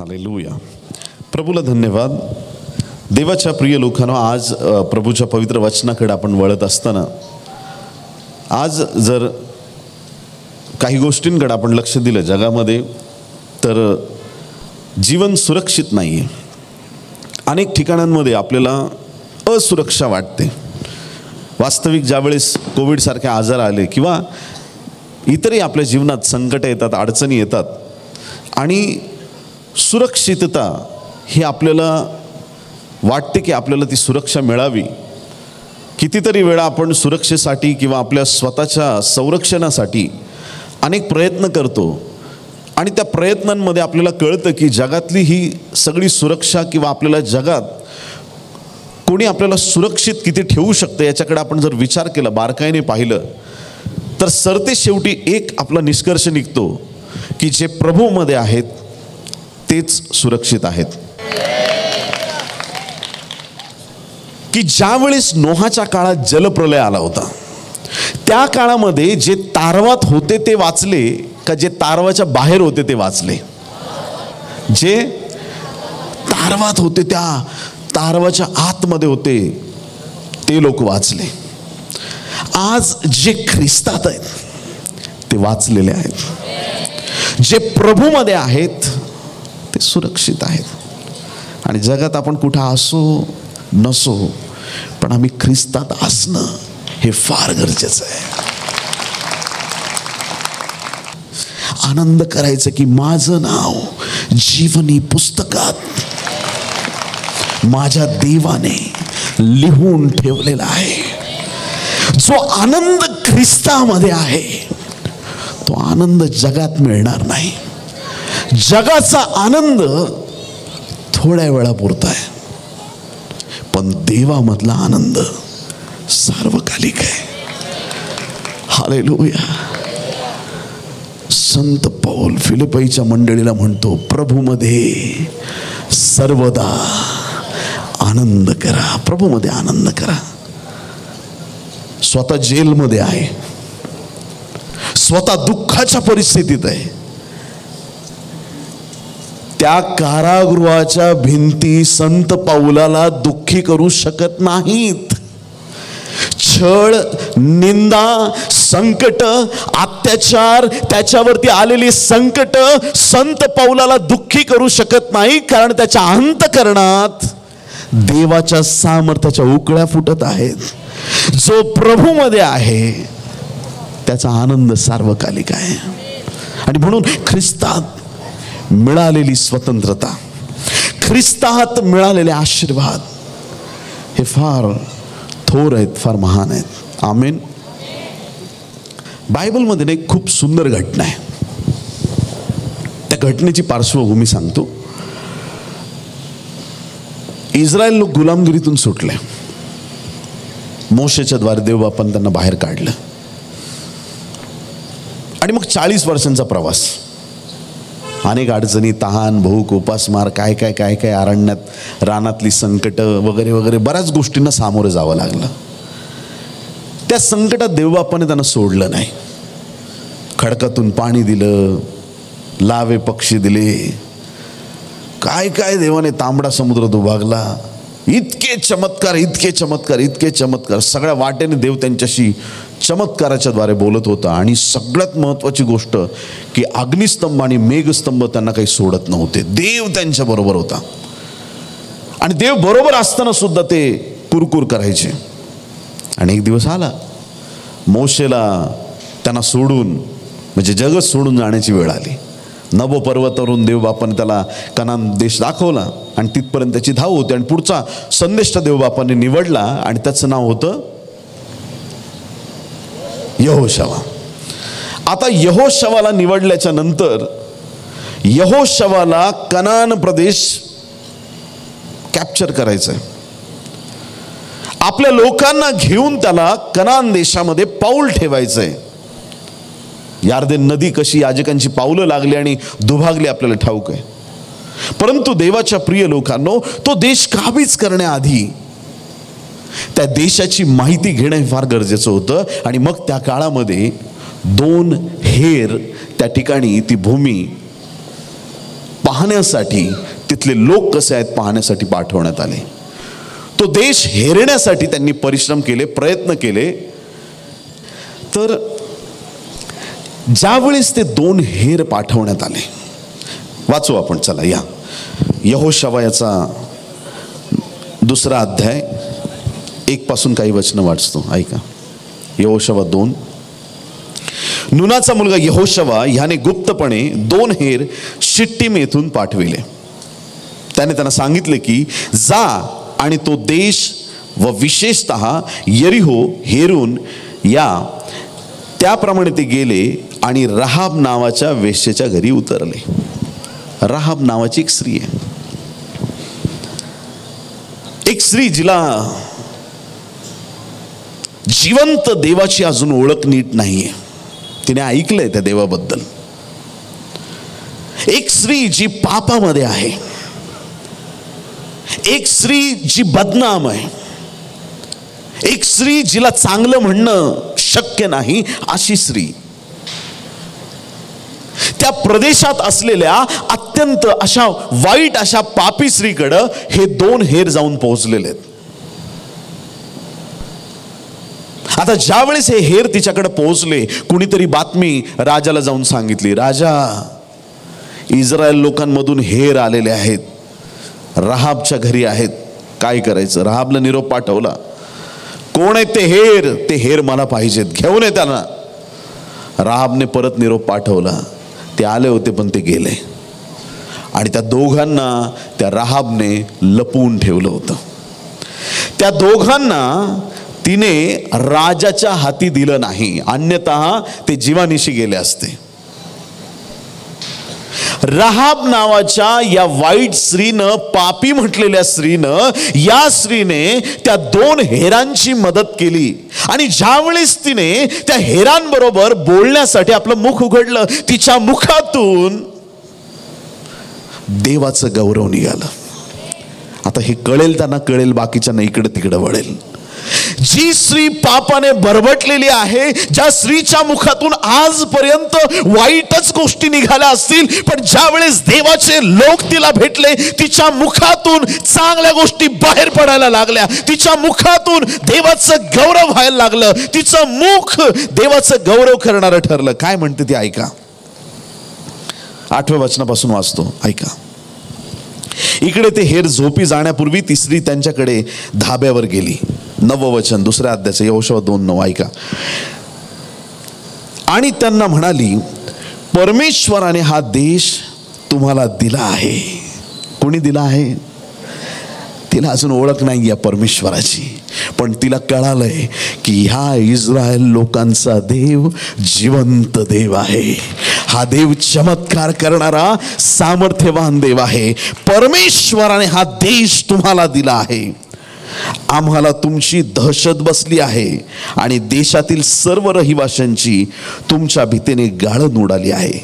Hallelujah. प्रभूला धन्यवाद. देवाच्या प्रिय लोकांनो, आज प्रभूच्या पवित्र वचनाकडे आपण वळत असताना आज जर काही गोष्टींकडे आपण लक्ष दिलं जगामध्ये, तर जीवन सुरक्षित नाही आहे. अनेक ठिकाणांमध्ये आपल्याला असुरक्षा वाटते. वास्तविक ज्यावेळेस कोविडसारखे आजार आले किंवा इतरही आपल्या जीवनात संकट येतात, अडचणी येतात आणि सुरक्षितता ही आपल्याला वाटते की आपल्याला ती सुरक्षा मिळावी. कितीतरी वेळा आपण सुरक्षेसाठी किंवा आपल्या स्वतःच्या संरक्षणासाठी अनेक प्रयत्न करतो आणि त्या प्रयत्नांमध्ये आपल्याला कळतं की जगातली ही सगळी सुरक्षा किंवा आपल्याला जगात कोणी आपल्याला सुरक्षित किती ठेवू शकतं याच्याकडे आपण जर विचार केला, बारकाईने पाहिलं, तर सरते शेवटी एक आपला निष्कर्ष निघतो की जे प्रभूमध्ये आहेत तेच सुरक्षित आहेत. की ज्यावेळेस नोहाच्या काळात जलप्रलय आला होता, त्या काळामध्ये जे तारवात होते ते वाचले का जे तारवाच्या बाहेर होते ते वाचले? जे तारवात होते, त्या तारवाच्या आतमध्ये होते ते लोक वाचले. आज जे ख्रिस्तात आहेत ते वाचलेले आहेत. जे प्रभूमध्ये आहेत ते सुरक्षित आहेत. आणि जगात आपण कुठं असो नसो, पण आम्ही ख्रिस्तात असणं हे फार गरजेचं आहे. आनंद करायचं की माझं नाव जीवनी पुस्तकात माझ्या देवाने लिहून ठेवलेला आहे. जो आनंद ख्रिस्तामध्ये आहे तो आनंद जगात मिळणार नाही. जगाचा आनंद थोड्या वेळापुरता आहे, पण देवामधला आनंद सार्वकालिक आहे. हालेलुया. संत पौल फिलिप्पीच्या मंडळीला म्हणतो, प्रभूमध्ये सर्वदा आनंद करा. प्रभूमध्ये आनंद करा. स्वतः जेलमध्ये आहे, स्वतः दुःखाच्या परिस्थितीत आहे, त्या कारागृहाच्या भिंती संत पौलाला दुःखी करू शकत नाहीत. छळ, निंदा, संकट, अत्याचार, त्याच्यावरती आलेली संकट संत पौलाला दुःखी करू शकत नाही, कारण त्याच्या अंतःकरणात देवाच्या सामर्थ्याच्या उकळ्या फुटत आहेत. जो प्रभूमध्ये आहे त्याचा आनंद सार्वकालिक आहे. आणि म्हणून ख्रिस्तात मिळालेली स्वतंत्रता, ख्रिस्तात मिळालेले आशीर्वाद हे फार थोर आहेत, फार महान आहेत. आमेन. बायबलमध्ये एक खूप सुंदर घटना आहे. त्या घटनेची पार्श्वभूमी सांगतो. इस्रायल लोक गुलामगिरीतून सुटले. मोशेच्या द्वारे देवबापाने त्यांना बाहेर काढलं आणि मग 40 वर्षांचा प्रवास, अनेक अडचणी, तहान, भूक, उपासमार, काय काय काय काय, अरण्यात रानातली संकट वगैरे वगैरे बऱ्याच गोष्टींना सामोरं जावं लागलं. त्या संकटात देवबापाने त्यांना सोडलं नाही. खडकातून पाणी दिलं, लावे पक्षी दिले, काय काय देवाने, तांबडा समुद्र दुभागला. इतके चमत्कार, इतके चमत्कार, इतके चमत्कार. सगळ्या वाटेने देव त्यांच्याशी चमत्काराच्या द्वारे बोलत होता. आणि सगळ्यात महत्त्वाची गोष्ट की अग्निस्तंभ आणि मेघस्तंभ त्यांना काही सोडत नव्हते. देव त्यांच्या बरोबर होता आणि देव बरोबर असताना सुद्धा ते कुरकुर करायचे. आणि एक दिवस आला, मोशेला त्यांना सोडून, म्हणजे जगच सोडून जाण्याची वेळ आली. नबो पर्वतावरून देवबापाने त्याला कनान देश दाखवला आणि तिथपर्यंत त्याची धाव होती. आणि पुढचा संदेष्टा देवबापाने निवडला आणि त्याचं नाव होतं यहोशवा. आता यहोशवाला निवडल्याच्या नंतर यहोशवाला कनान प्रदेश कॅप्चर करायचा आहे. आपल्या लोकांना घेऊन त्याला कनान देशामध्ये पाऊल ठेवायचंय. यार्देन नदी कशी याजकांची पावलं लागली आणि दुभागली आपल्याला ठाऊक आहे. परंतु देवाच्या प्रिय लोकांनो, तो देश काबीज करण्याआधी त्या देशाची माहिती घेणं फार गरजेचं होतं. आणि मग त्या काळामध्ये 2 हेर त्या ठिकाणी ती भूमी पाहण्यासाठी, तिथले लोक कसे आहेत पाहण्यासाठी पाठवण्यात आले. तो देश हेरण्यासाठी त्यांनी परिश्रम केले, प्रयत्न केले. तर ज्यावेळेस ते 2 हेर पाठवण्यात आले, वाचू आपण, चला या. यहोशवाचा 2 अध्याय 1 पासून काही वचनं वाचतो, ऐका. यहोशवा 2. नूनाचा मुलगा यहोशवा ह्याने गुप्तपणे 2 हेर शिट्टीम येथून पाठविले. त्याने त्यांना सांगितले की जा आणि तो देश व विशेषतः यरीहो हेरून या. त्याप्रमाणे ते गेले आणि राहाब नावाच्या वेश्येच्या घरी उतरले. राहाब नावाची एक स्त्री आहे, एक स्त्री जिला जिवंत देवाची अजून ओळख नीट नाहीये. तिने ऐकलंय त्या देवाबद्दल. एक स्त्री जी पापामध्ये आहे, एक स्त्री जी बदनाम आहे, एक स्त्री जिला चांगलं म्हणणं शक्य नाही अशी स्त्री. त्या प्रदेशात असलेल्या अत्यंत अशा वाईट अशा पापी स्त्रीकडं हे 2 हेर जाऊन पोहोचलेले आहेत. आता ज्यावेळेस हे हेर तिच्याकडे पोहोचले, कुणीतरी बातमी राजाला जाऊन सांगितली, राजा, इस्रायल लोकांमधून हेर आलेले आहेत, राहाबच्या घरी आहेत, काय करायचं. राहाबला निरोप पाठवला, कोण आहेत ते हेर? ते हेर मला पाहिजेत, घेऊन ये त्यांना. राहाबने परत निरोप पाठवला. ते आले होते पण ते गेले. आणि त्या दोघांना त्या राहाबने लपवून ठेवलं होतं. त्या दोघांना तिने राजाच्या हाती दिलं नाही, अन्यथा ते जीवानिशी गेले असते. राहाब नावाच्या या वाईट स्त्रीनं, पापी म्हटलेल्या स्त्रीनं, या स्त्रीने त्या 2 हेरांची मदत केली. आणि ज्यावेळेस तिने त्या हेरांबरोबर बोलण्यासाठी आपलं मुख उघडलं, तिच्या मुखातून देवाचं गौरव निघालं. आता हे कळेल त्यांना, कळेल बाकीच्यांना इकडे तिकडे वळेल. जी स्त्री पापाने बरबटलेली आहे, ज्या स्त्रीच्या मुखातून आजपर्यंत वाईटच गोष्टी निघाल्या असतील, पण ज्या वेळेस देवाचे लोक तिला भेटले, तिच्या मुखातून चांगल्या गोष्टी बाहेर पडायला लागल्या. तिच्या मुखातून देवाचं गौरव व्हायला लागलं. तिचं मुख देवाचं गौरव करणारं ठरलं. काय म्हणते ती ऐका. 8व्या वचनापासून वाचतो, ऐका. इकडे ते हेर झोपी जाण्यापूर्वी ती स्त्री त्यांच्याकडे धाब्यावर गेली. 9वं वचन 2 अध्यायाचं, यहोशवा 2:9, ऐका. आणि त्यांना म्हणाली, परमेश्वराने हा देश तुम्हाला दिला आहे. कोणी दिला आहे? तिला अजून ओळख नाही या परमेश्वराची, पण तिला कळालंय की ह्या इस्रायल लोकांचा देव जिवंत देव आहे. हा देव चमत्कार करणारा सामर्थ्यवान देव आहे. परमेश्वराने हा देश तुम्हाला दिला आहे. आम्हाला तुमची दहशत बसली आहे आणि देशातील सर्व रहिवाशांची तुमच्या भीतीने गाळण उडाली आहे.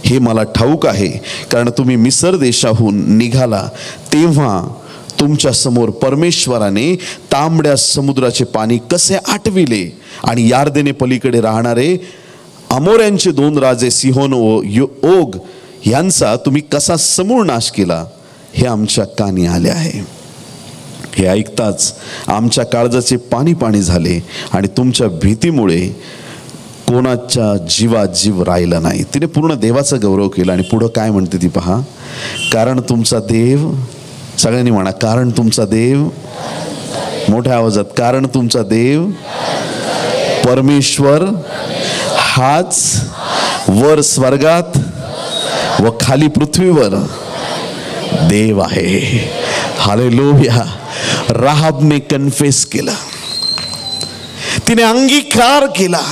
हे मला ठाऊक आहे, कारण तुम्ही मिस्र देशाहून निघाला तेव्हा तुमच्या समोर परमेश्वराने तांबड्या समुद्राचे पाणी कसे आटविले आणि यार्देने पलीकडे राहणारे अमोऱ्यांचे 2 राजे सिहोन व ओग यांचा तुम्ही कसा समूळ नाश केला, हे आमच्या कानी आले आहे. हे ऐकताच आमच्या काळजाचे पाणी पाणी झाले आणि तुमच्या भीतीमुळे कोणाच्या जीवात जीव राहिला नाही. तिने पूर्ण देवाचा गौरव केला. आणि पुढं काय म्हणते ती पहा. कारण तुमचा देव, सगळ्यांनी म्हणा, कारण तुमचा देव, मोठ्या आवाजात, कारण तुमचा देव परमेश्वर हाच वर स्वर्गात व खाली पृथ्वीवर देव आहे. हालेलुया. राहाबने कन्फेस केला, तिने अंगीकार केला.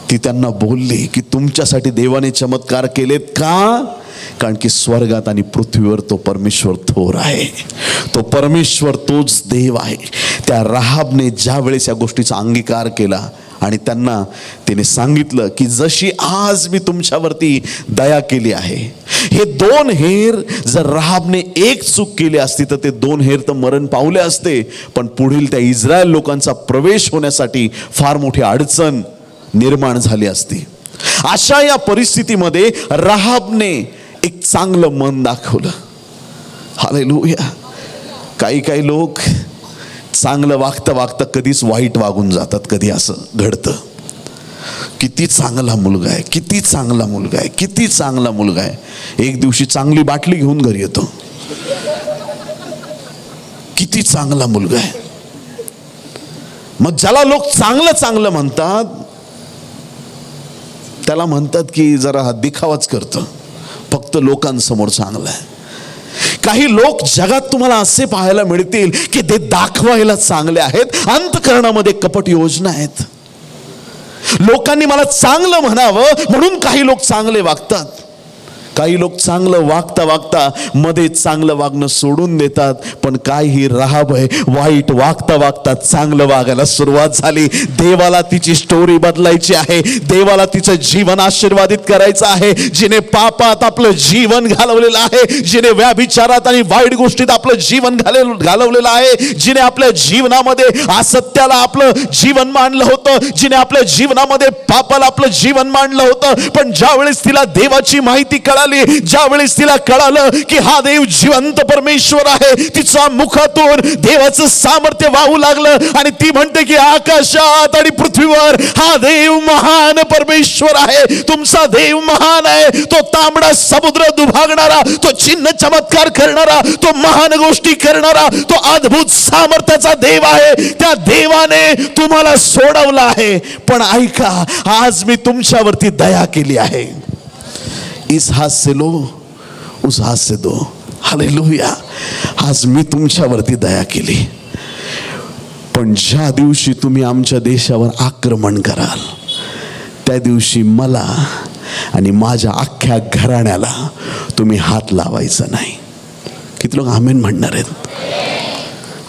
ती त्यांना बोलली की तुमच्यासाठी देवाने चमत्कार केलेत का? कारण की स्वर्गात आणि पृथ्वीवर तो परमेश्वर थोर आहे. तो परमेश्वर तोच देव आहे. त्या राहाबने ज्या वेळेस या गोष्टीचा अंगीकार केला आणि त्यांना तिने सांगितलं की जशी आज मी तुमच्यावरती दया केली आहे. हे 2 हेर जर राहाबने एक चूक केली असती तर ते 2 हेर तर मरण पावले असते, पण पुढील त्या इस्रायल लोकांचा प्रवेश होण्यासाठी फार मोठी अडचण निर्माण झाली असती. अशा या परिस्थितीमध्ये राहाबने एक चांगलं मन दाखवलं. हालेलुया. काही लोक चांगलं वागता वागता कधीच वाईट वागून जातात. कधी असं घडतं. किती चांगला मुलगा आहे, किती चांगला मुलगा आहे, किती चांगला मुलगा आहे. एक दिवशी चांगली बाटली घेऊन घरी येतो. किती चांगला मुलगा आहे. मग ज्याला लोक चांगलं चांगलं म्हणतात त्याला म्हणतात की जरा हा दिखावाच करतो, फक्त लोकांसमोर चांगला आहे. काही लोक जगात तुम्हाला असे पाहायला मिळतील की ते दाखवायला चांगले आहेत, अंतःकरणामध्ये कपट योजना आहेत. लोकांनी मला चांगलं म्हणावं म्हणून काही लोक चांगले वागतात. काही लोक चांगलं वागता वागता मध्ये चांगलं वागणं सोडून देतात. पण काही राहाब आहे, वाईट वागता वागता चांगलं वागायला सुरुवात झाली. देवाला तिची स्टोरी बदलायची आहे. देवाला तिचं जीवन आशीर्वादित करायचं आहे. जिने पापात आपलं जीवन घालवलेलं आहे, जिने व्याभिचारात आणि वाईट गोष्टीत आपलं जीवन घालवलेलं आहे, जिने आपल्या जीवनामध्ये असत्याला आपलं जीवन मांडलं होतं, जिने आपल्या जीवनामध्ये पापाला आपलं जीवन मांडलं होतं. पण ज्यावेळेस तिला देवाची माहिती कळाली, ज्यावेळेस तिला कळालं की हा देव जिवंत परमेश्वर आहे, तिच्या मुखातून देवाचं सामर्थ्य वाहू लागलं आणि ती म्हणते की आकाशात आणि पृथ्वीवर हा देव महान परमेश्वर आहे. तुमचा देव महान आहे. तो तांबडा समुद्र दुभागणारा, तो चिन्ह चमत्कार करणारा, तो महान गोष्टी करणारा, तो अद्भुत सामर्थ्याचा देव आहे. त्या देवाने तुम्हाला सोडवलं आहे. पण ऐका, आज मी तुमच्यावरती दया केली आहे. इस हाथ से लो, उस हाथ से दो. हालेलुया. आज मी तुमच्यावरती दया केली. पण ज्या दिवशी तुम्ही आमच्या देशावर आक्रमण कराल त्या दिवशी मला आणि माझ्या अख्ख्या घराण्याला तुम्ही हात लावायचा नाही. किती लोक आमेन म्हणणार आहेत?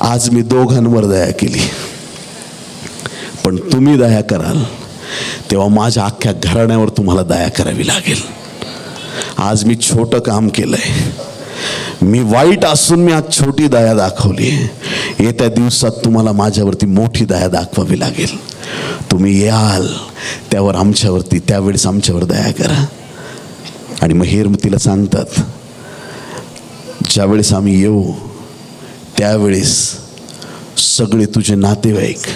आज मी दोघांवर दया केली, पण तुम्ही दया कराल तेव्हा माझ्या अख्ख्या घराण्यावर तुम्हाला दया करावी लागेल. आज मी छोटं काम केलंय, मी वाईट असून मी आज छोटी दया दाखवली. येत्या दिवसात तुम्हाला माझ्यावरती मोठी दया दाखवावी लागेल. तुम्ही याल त्यावर आमच्यावरती, त्यावेळेस आमच्यावर दया करा. आणि मग हेर तिला सांगतात, ज्यावेळेस आम्ही येऊ त्यावेळेस सगळे तुझे नातेवाईक,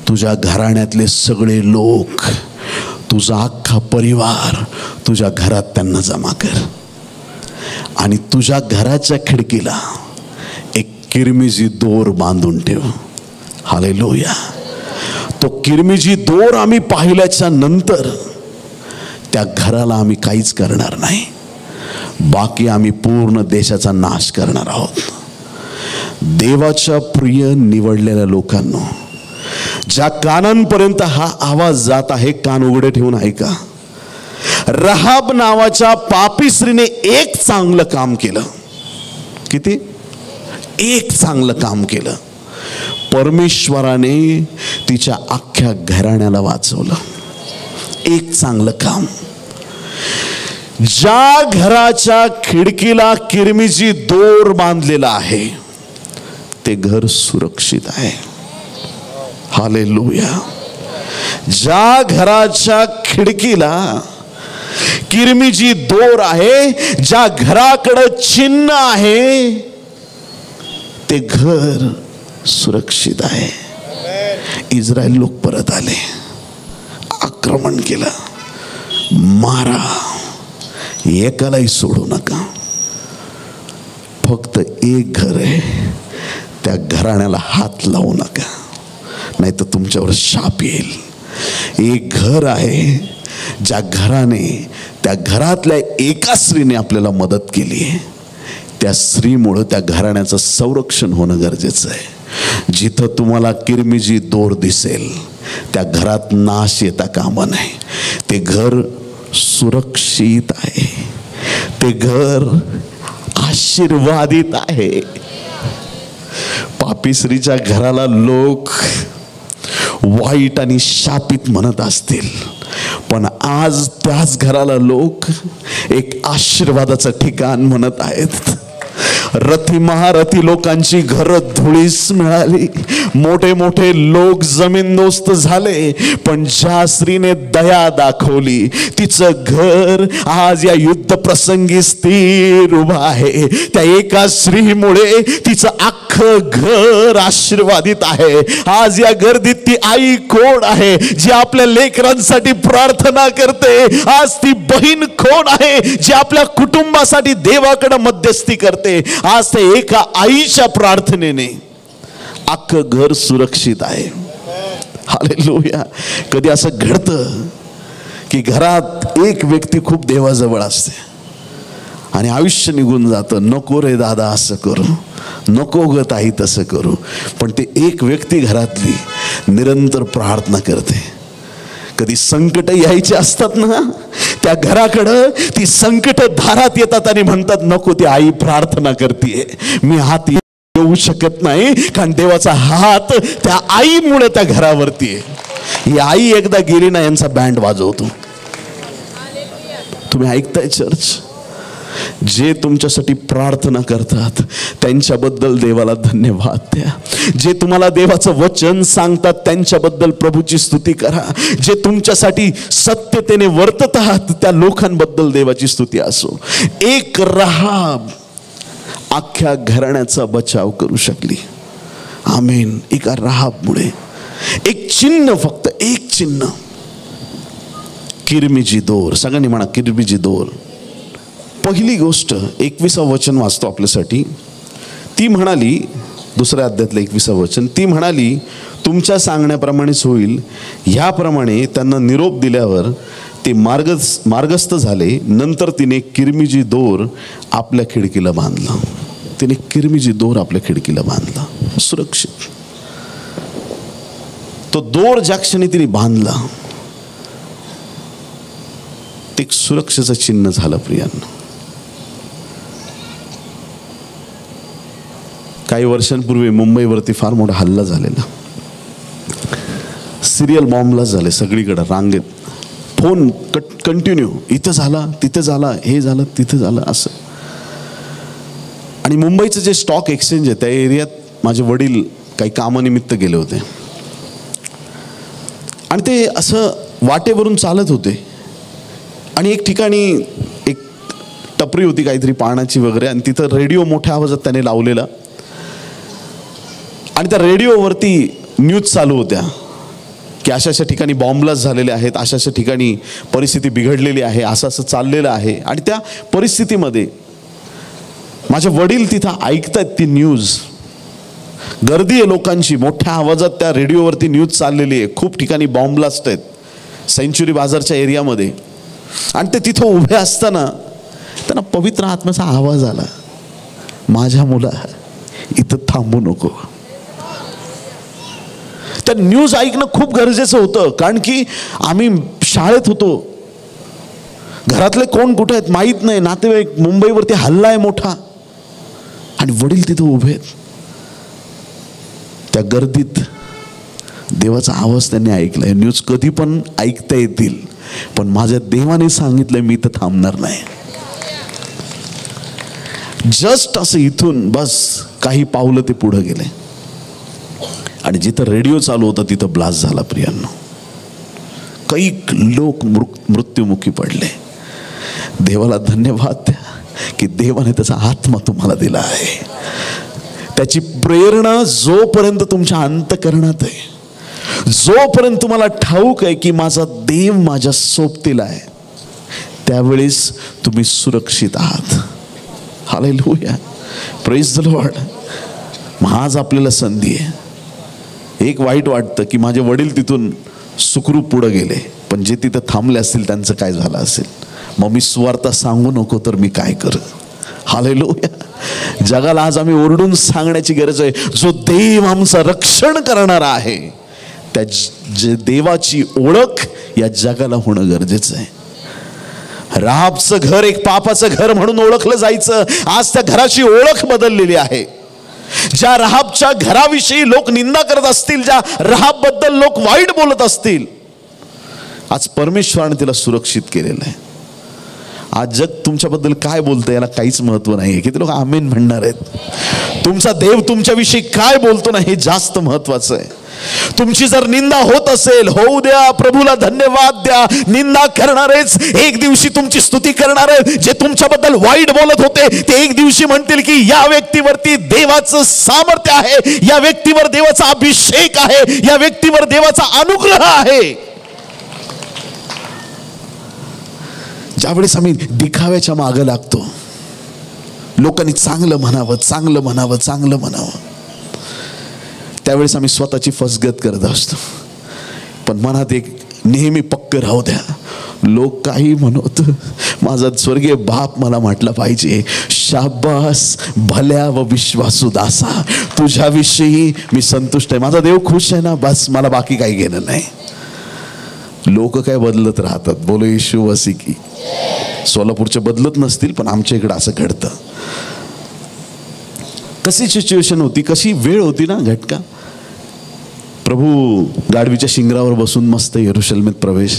तुझ्या घराण्यातले सगळे लोक, तुझा अख्खा परिवार तुझ्या घरात त्यांना जमा कर. आणि तुझ्या घराच्या खिडकीला एक किरमिजी दोर बांधून ठेव. हालेलुया. तो किरमिजी दोर आम्ही पाहिल्याच्या नंतर त्या घराला आम्ही काहीच करणार नाही. बाकी आम्ही पूर्ण देशाचा नाश करणार आहोत. देवाच्या प्रिय निवडलेल्या लोकांनो, ज्या कानांपर्यंत हा आवाज जात आहे, कान उघडे ठेवून ऐका. राहाब नावाच्या पापी स्त्रीने एक चांगलं काम केलं. किती? एक चांगलं काम केलं. परमेश्वराने तिच्या अख्ख्या घराण्याला वाचवलं. एक चांगलं काम. ज्या घराच्या खिडकीला किरमिजी दोर बांधलेला आहे ते घर सुरक्षित आहे. हालेलुया. ज्या घराच्या खिडकीला किरमिजी दोर आहे, ज्या घराकडे चिन्ह आहे ते घर सुरक्षित आहे. इस्रायल लोक परत आले, आक्रमण केलं, मारा, एकालाही सोडू नका. फक्त एक घर आहे, त्या घराण्याला हात लावू नका, नाही तर तुमच्यावर शाप येईल. एक घर आहे, ज्या घराने, त्या घरातल्या एका स्त्रीने आपल्याला मदत केली आहे, त्या स्त्रीमुळे त्या घराण्याचं संरक्षण होणं गरजेचं आहे. जिथं तुम्हाला किरमिजी दोर दिसेल त्या घरात नाश येता कामा नये. ते घर सुरक्षित आहे, ते घर आशीर्वादित आहे. पापी स्त्रीच्या घराला लोक वाईट आणि शापित म्हणत असतील, पण आज त्याच घराला लोक एक आशीर्वादाचं ठिकाण म्हणत आहेत. रथी महारथी लोकांची घरं धुळीस मिळाली, मोठे मोठे लोक जमीनदोस्त झाले, पण ज्या स्त्रीने दया दाखवली तिचं घर आज या युद्ध प्रसंगी स्थिर उभं आहे. त्या एका स्त्रीमुळे तिचं अख्खं घर आशीर्वादित आहे. आज या गर्दीत ती आई कोण आहे जी आपल्या लेकरांसाठी प्रार्थना करते? आज ती बहीण कोण आहे जी आपल्या कुटुंबासाठी देवाकडे मध्यस्थी करते? आज ते एका आईच्या प्रार्थनेने अख्खं घर सुरक्षित आहे. हालेलुया. कधी असं घडतं की घरात एक व्यक्ती खूप देवाजवळ असते आणि आयुष्य निघून जातं. नको रे दादा असं करू, नको ग ताई तसं करू, पण ते एक व्यक्ती घरातली निरंतर प्रार्थना करते. कधी संकट यायचे असतात ना, त्या घराकडं ती संकट दारात येतात आणि म्हणतात नको, ती आई प्रार्थना करते, मी हात येऊ शकत नाही, कारण देवाचा हात त्या आईमुळे त्या घरावरती आहे. ही आई एकदा गेली ना, यांचा बँड वाजवतो. तुम्ही ऐकताय चर्च? जे तुमच्यासाठी प्रार्थना करतात त्यांच्याबद्दल देवाला धन्यवाद द्या. जे तुम्हाला देवाचं वचन सांगतात त्यांच्याबद्दल प्रभूची स्तुती करा. जे तुमच्यासाठी सत्यतेने वर्ततात त्या लोकांबद्दल देवाची स्तुती असो. एक राहाब अख्ख्या घराण्याचा बचाव करू शकली. आमेन. एका राहाबमुळे एक चिन्ह, फक्त एक चिन्ह, किरमिजी दोर. सगळ्यांनी म्हणा किरमिजी दोर. पहिली गोष्ट 21वं वचन वाचतो आपल्यासाठी. ती म्हणाली, दुसऱ्या अध्यायातलं 21वं वचन, ती म्हणाली तुमच्या सांगण्याप्रमाणेच होईल. ह्याप्रमाणे त्यांना निरोप दिल्यावर ते मार्गस्थ झाले. नंतर तिने किरमिजी दोर आपल्या खिडकीला बांधला. तिने किरमिजी दोर आपल्या खिडकीला बांधला, सुरक्षित. तो दोर ज्या क्षणी तिने बांधला ते एक सुरक्षेचं चिन्ह झालं. प्रियांनो, काही वर्षांपूर्वी मुंबईवरती फार मोठा हल्ला झालेला. सिरियल बॉम्बला झाले सगळीकडे, रांगेत फोन कंटिन्यू, इथं झाला तिथं झाला, हे झालं तिथं झालं असं. आणि मुंबईचं जे स्टॉक एक्सचेंज आहे त्या एरियात माझे वडील काही कामानिमित्त गेले होते आणि ते असं वाटेवरून चालत होते आणि एक ठिकाणी एक टपरी होती काहीतरी पाण्याची वगैरे, आणि तिथं रेडिओ मोठ्या आवाजात त्याने लावलेला आणि त्या रेडिओवरती न्यूज चालू होत्या की अशा अशा ठिकाणी बॉम्बलास्ट झालेले आहेत, अशा अशा ठिकाणी परिस्थिती बिघडलेली आहे, असं असं चाललेलं आहे. आणि त्या परिस्थितीमध्ये माझे वडील तिथं ऐकतायत ती न्यूज. गर्दी आहे लोकांची, मोठ्या आवाजात त्या रेडिओवरती न्यूज चाललेली आहे, खूप ठिकाणी बॉम्बलास्ट आहेत सेंच्युरी बाजारच्या एरियामध्ये. आणि ते तिथं उभे असताना त्यांना पवित्र आत्म्याचा आवाज आला, माझ्या मुला इथं थांबू नको. त्या न्यूज ऐकणं खूप गरजेचं होतं, कारण की आम्ही शाळेत होतो, घरातले कोण कुठे आहेत माहीत नाही, नातेवाईक, मुंबईवरती हल्ला आहे मोठा आणि वडील तिथं उभे आहेत. त्या गर्दीत देवाचा आवाज त्यांनी ऐकलाय. न्यूज कधी पण ऐकता येतील, पण माझ्या देवाने सांगितलंय मी इथं थांबणार नाही. जस्ट असं इथून बस काही पावलं ते पुढे गेले आणि जिथं रेडिओ चालू होता तिथं ब्लास्ट झाला. प्रियांनो, काही लोक मृत्युमुखी पडले. देवाला धन्यवाद द्या की देवाने त्याचा आत्मा तुम्हाला दिला आहे. त्याची प्रेरणा जोपर्यंत तुमच्या अंतःकरणात आहे, जोपर्यंत तुम्हाला ठाऊक आहे की माझा देव माझ्या सोबतीला आहे, त्यावेळेस तुम्ही सुरक्षित आहात. Hallelujah, praise the Lord. आज आपल्याला संधी आहे. एक वाईट वाटतं की माझे वडील तिथून सुखरूप पुढे गेले, पण जे तिथं थांबले असतील त्यांचं काय झालं असेल. मग मी सुवार्ता सांगू नको तर मी काय करू. हालेलुया. जगाला आज आम्ही ओरडून सांगण्याची गरज आहे, जो देव आमचं रक्षण करणारा आहे, त्या देवाची ओळख या जगाला होणं गरजेचं आहे. राहाबचं घर एक पापाचं घर म्हणून ओळखलं जायचं, आज त्या घराची ओळख बदललेली आहे. ज्या राहाबच्या घराविषयी लोक निंदा करत असतील, ज्या राहाब बद्दल लोक वाईट बोलत असतील, आज परमेश्वराने तिला सुरक्षित केलेलं आहे. आज जग तुमच्याबद्दल काय बोलतं याला काहीच महत्व नाही. किती लोक आमेन म्हणणार आहेत. तुमचा देव तुमच्याविषयी काय बोलतो ना हे जास्त महत्वाचं आहे. तुमची जर निंदा होत असेल, होऊ द्या, प्रभूला धन्यवाद द्या. निंदा करणारेच एक दिवशी तुमची स्तुती करणारे, जे तुमच्याबद्दल वाईट बोलत होते ते एक दिवशी म्हणतील की या व्यक्तीवरती देवाचं सामर्थ्य आहे, या व्यक्तीवर देवाचा अभिषेक आहे, या व्यक्तीवर देवाचा अनुग्रह आहे. ज्यावेळेस आम्ही दिखाव्याच्या मागे लागतो, लोकांनी चांगलं म्हणावं, चांगलं म्हणावं, चांगलं म्हणावं, त्यावेळेस आम्ही स्वतःची फसगत करत असतो. पण मनात एक नेहमी पक्क राहू द्या, लोक काही म्हणत, माझा स्वर्गीय बाप मला म्हटलं पाहिजे, शाबास भल्या व विश्वासू दासा, तुझ्याविषयी मी संतुष्ट आहे, माझा देव खुश आहे ना, बस मला बाकी काही घेणं नाही. लोक काय बदलत राहतात, बोलो येशू मसीह की. सोलापूरचे बदलत नसतील, पण आमच्या इकडं असं घडतं. कशी सिच्युएशन होती, कशी वेळ होती ना घटका. प्रभू गाढवीच्या शिंगरावर बसून मस्त यरूशलेमेत प्रवेश,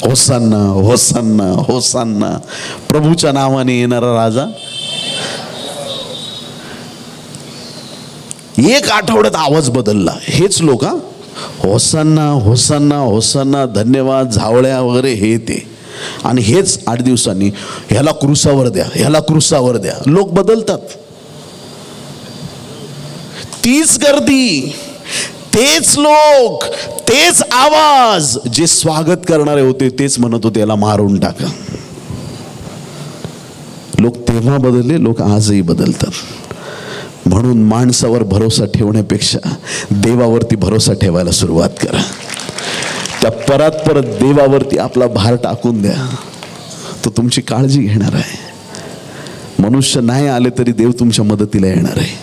होसान्ना होसान्ना होसान्ना, प्रभूच्या नावाने येणारा राजा. एक आठवड्यात आवाज बदलला. हेच लोक होसान्ना होसान्ना होसान्ना, धन्यवाद, झावळ्या वगैरे हे ते. आणि हेच 8 दिवसांनी ह्याला क्रूसावर द्या, ह्याला क्रूसावर द्या. लोक बदलतात. तीच गर्दी, तेच लोक, तेच आवाज, जे स्वागत करणारे होते तेच म्हणत होते याला मारून टाका. लोक तेव्हा बदलले, लोक आजही बदलतात. म्हणून माणसावर भरोसा ठेवण्यापेक्षा देवावरती भरोसा ठेवायला सुरुवात करा. त्या परत देवावरती आपला भार टाकून द्या, तो तुमची काळजी घेणार आहे. मनुष्य नाही आले तरी देव तुमच्या मदतीला येणार आहे,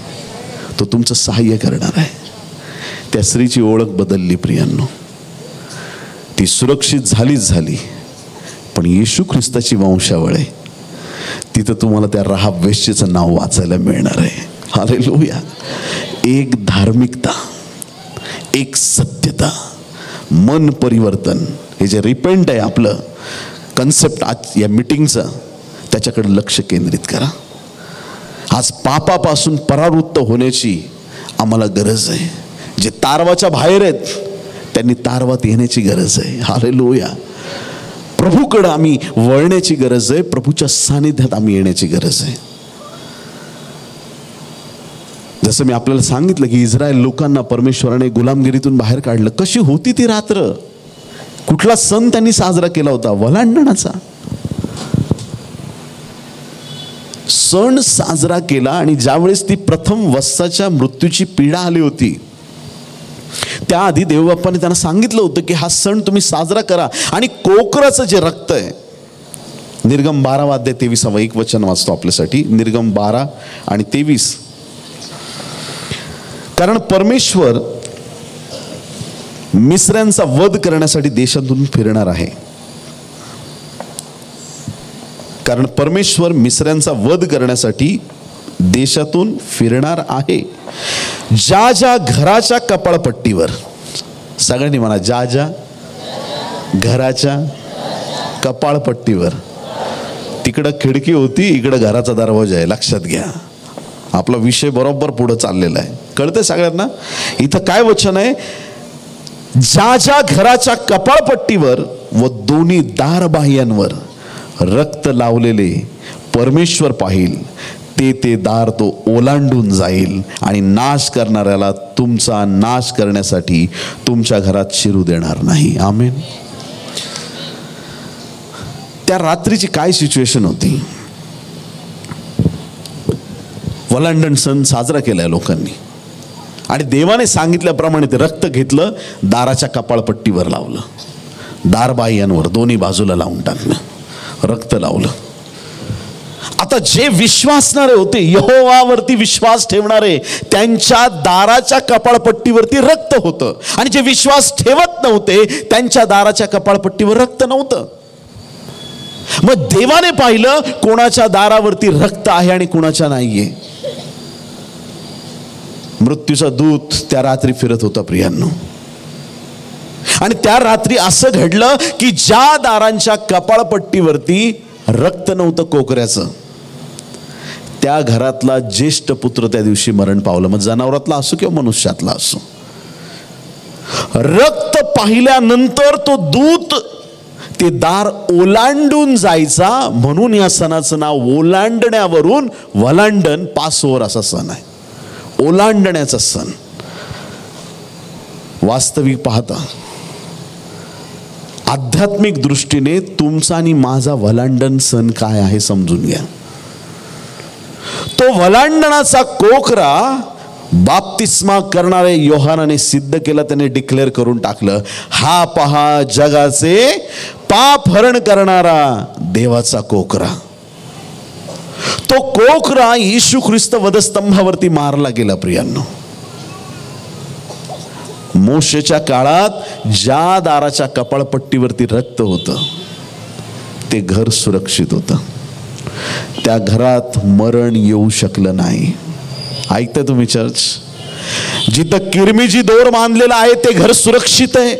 तो तुमचं सहाय्य करणार आहे. त्या स्त्रीची ओळख बदलली प्रियांनो, ती सुरक्षित झाली, पण येशू ख्रिस्ताची वंशावळ आहे. तिथं तुम्हाला त्या राहाब वेश्येचं नाव वाचायला मिळणार आहे. हालेलुया. एक धार्मिकता, एक सत्यता, मन परिवर्तन, हे जे रिपेंट आहे आपलं कन्सेप्ट आज या मीटिंगचं, त्याच्याकडे लक्ष केंद्रित करा. आज पापापासून परावृत्त होण्याची आम्हाला गरज आहे. जे तारवाच्या बाहेर आहेत त्यांनी तारवात येण्याची गरज आहे. हालेलुया. प्रभूकडे आम्ही वळण्याची गरज आहे, प्रभूच्या सानिध्यात आम्ही येण्याची गरज आहे. जसं मी आपल्याला सांगितलं की इस्रायल लोकांना परमेश्वराने गुलामगिरीतून बाहेर काढलं. कशी होती ती रात्र? कुठला सण त्यांनी साजरा केला होता? वलांडणाचा सण साजरा केला. आणि ज्यावेळेस ती प्रथम वत्साच्या मृत्यूची पीडा आली होती, त्याआधी देवबाप्पाने त्यांना सांगितलं होतं की हा सण तुम्ही साजरा करा. आणि कोकराचं जे रक्त आहे, निर्गम 12 अध्याय 23 एक वचन वाचतो आपल्यासाठी, निर्गम 12 आणि 23. कारण परमेश्वर मिस्रांचा वध करण्यासाठी देशातून फिरणार आहे. कारण परमेश्वर मिस्रांचा वध करण्यासाठी देशातून फिरणार आहे. ज्या ज्या घराच्या कपाळपट्टीवर, सगळ्यांनी म्हणा, ज्या ज्या घराच्या कपाळपट्टीवर, तिकडं खिडकी होती, इकडं घराचा दरवाजा आहे. लक्षात घ्या, आपला विषय बरोबर पुढे चाललेला आहे. कळतंय सगळ्यांना? इथं काय वचन आहे? ज्या ज्या घराच्या कपाळपट्टीवर व दोन्ही दारबाह्यांवर रक्त लावलेले परमेश्वर पाहिल, ते दार तो ओलांडून जाईल आणि नाश करणाऱ्याला तुमचा नाश करण्यासाठी तुमच्या घरात शिरू देणार नाही. आमेन. त्या रात्रीची काय सिच्युएशन होती? वलांडण सण साजरा केलाय लोकांनी, आणि देवाने सांगितल्याप्रमाणे ते रक्त घेतलं, दाराच्या कपाळपट्टीवर लावलं, दारबाह्यांवर दोन्ही बाजूला लावून टाकलं, रक्त लावलं. आता जे विश्वासणारे होते, यहोवावरती विश्वास ठेवणारे, त्यांच्या दाराच्या कपाळपट्टीवरती रक्त होतं. आणि जे विश्वास ठेवत नव्हते त्यांच्या दाराच्या कपाळपट्टीवर रक्त नव्हतं. मग देवाने पाहिलं कोणाच्या दारावरती रक्त आहे आणि कोणाच्या नाहीये. मृत्यूचा दूत त्या रात्री फिरत होता प्रियांनो. आणि त्या रात्री असं घडलं की ज्या दारांच्या कपाळपट्टीवरती रक्त नव्हतं कोकऱ्याचं, त्या घरातला ज्येष्ठ पुत्र त्या दिवशी मरण पावला. मग जनावरातला असो किंवा मनुष्यातला असो, रक्त पाहिल्यानंतर तो दूत ते दार ओलांडून जायचा. म्हणून या सणाचं नाव ओलांडण्यावरून वलांडण, पासओव्हर असा सण आहे. ओलांडण्याचा सण. वास्तविक पाहता आध्यात्मिक दृष्टीने तुमचा आणि माझा वलांडण सण काय आहे समजून घ्या. तो वलांडणाचा कोकरा बाप्तिस्मा करणारे योहानाने सिद्ध केला. त्याने डिक्लेअर करून टाकलं, हा पहा जगाचे पाप हरण करणारा देवाचा कोकरा. तो कोकरा येशू ख्रिस्त वधस्तंभावरती मारला गेला. प्रियांनो, मोशेच्या काळात ज्या दाराच्या कपाळपट्टीवरती रक्त होतं ते घर सुरक्षित होतं. त्या घरात मरण येऊ शकलं नाही. ऐकताय तुम्ही चर्च? जिथं किरमिजी दोर बांधलेला आहे ते घर सुरक्षित आहे.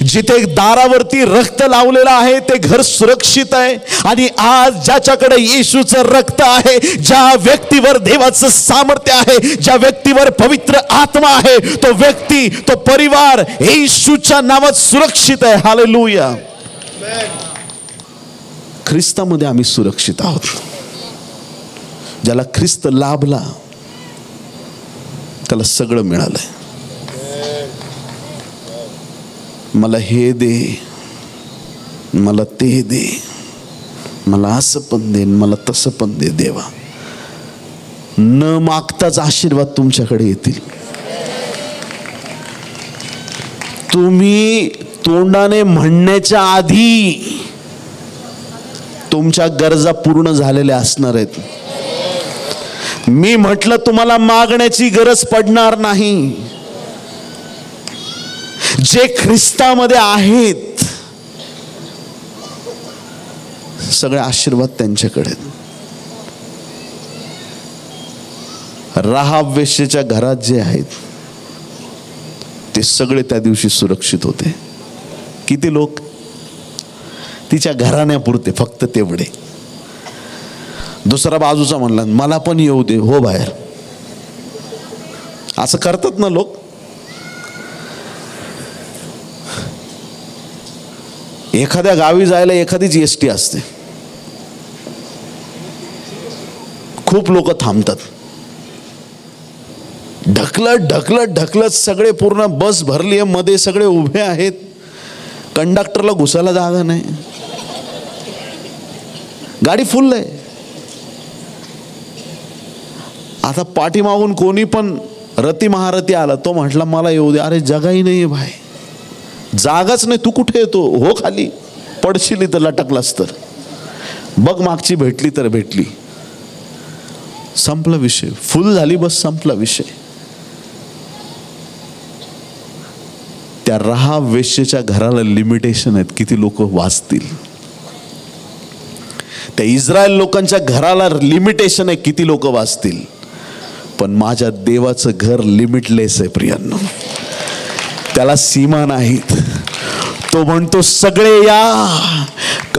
जिथे दारावरती रक्त लावलेलं आहे ते घर सुरक्षित आहे. आणि आज ज्याच्याकडे येशूचं रक्त आहे, ज्या व्यक्तीवर देवाचं सामर्थ्य आहे, ज्या व्यक्तीवर पवित्र आत्मा आहे, तो व्यक्ती, तो परिवार येशूच्या नावात सुरक्षित आहे. हालेलुया. ख्रिस्तामध्ये आम्ही सुरक्षित आहोत. ज्याला ख्रिस्त लाभला त्याला सगळं मिळालंय. मला हे दे, मला ते दे, मला असं पण दे, मला तसं पण दे. देवा न मागताच आशीर्वाद तुमच्याकडे येतील. तुम्ही तोंडाने म्हणण्याच्या आधी तुमच्या गरजा पूर्ण झालेल्या असणार आहेत. मी म्हटलं तुम्हाला मागण्याची गरज पडणार नाही. जे ख्रिस्तामध्ये आहेत सगळे आशीर्वाद त्यांच्याकडे. राहाब वेश्येच्या घरात जे आहेत ते सगळे त्या दिवशी सुरक्षित होते. किती लोक? तिच्या घराण्यापुरते फक्त तेवढे. दुसरा बाजूचा म्हणला मला पण येऊ दे, हो बाहेर. असं करतात ना लोक. एखाद्या गावी जायला एखादीच एसटी असते, खूप लोक थांबतात. ढकलत ढकलत ढकलत सगळे पूर्ण बस भरली आहे, मध्ये सगळे उभे आहेत. कंडक्टरला घुसायला जागा नाही, गाडी फुल आहे. आता पाठीमागून कोणी पण रती महारथी आला, तो म्हटला मला येऊ दे. अरे जगाही नाहीये भाई, जागाच नाही. तू कुठे येतो? हो खाली. पडशील इथं लटकलास तर बघ, मागची भेटली तर भेटली. संपला विषय. फुल झाली बस, संपला विषय. त्या राहाब वेश्येच्या घराला लिमिटेशन आहेत, किती लोक वाचतील. त्या इस्रायल लोकांच्या घराला लिमिटेशन आहे, किती लोक वाचतील. पण माझ्या देवाचं घर लिमिटलेस आहे प्रियांनो. त्याला सीमा नाहीत. तो म्हणतो सगळे या,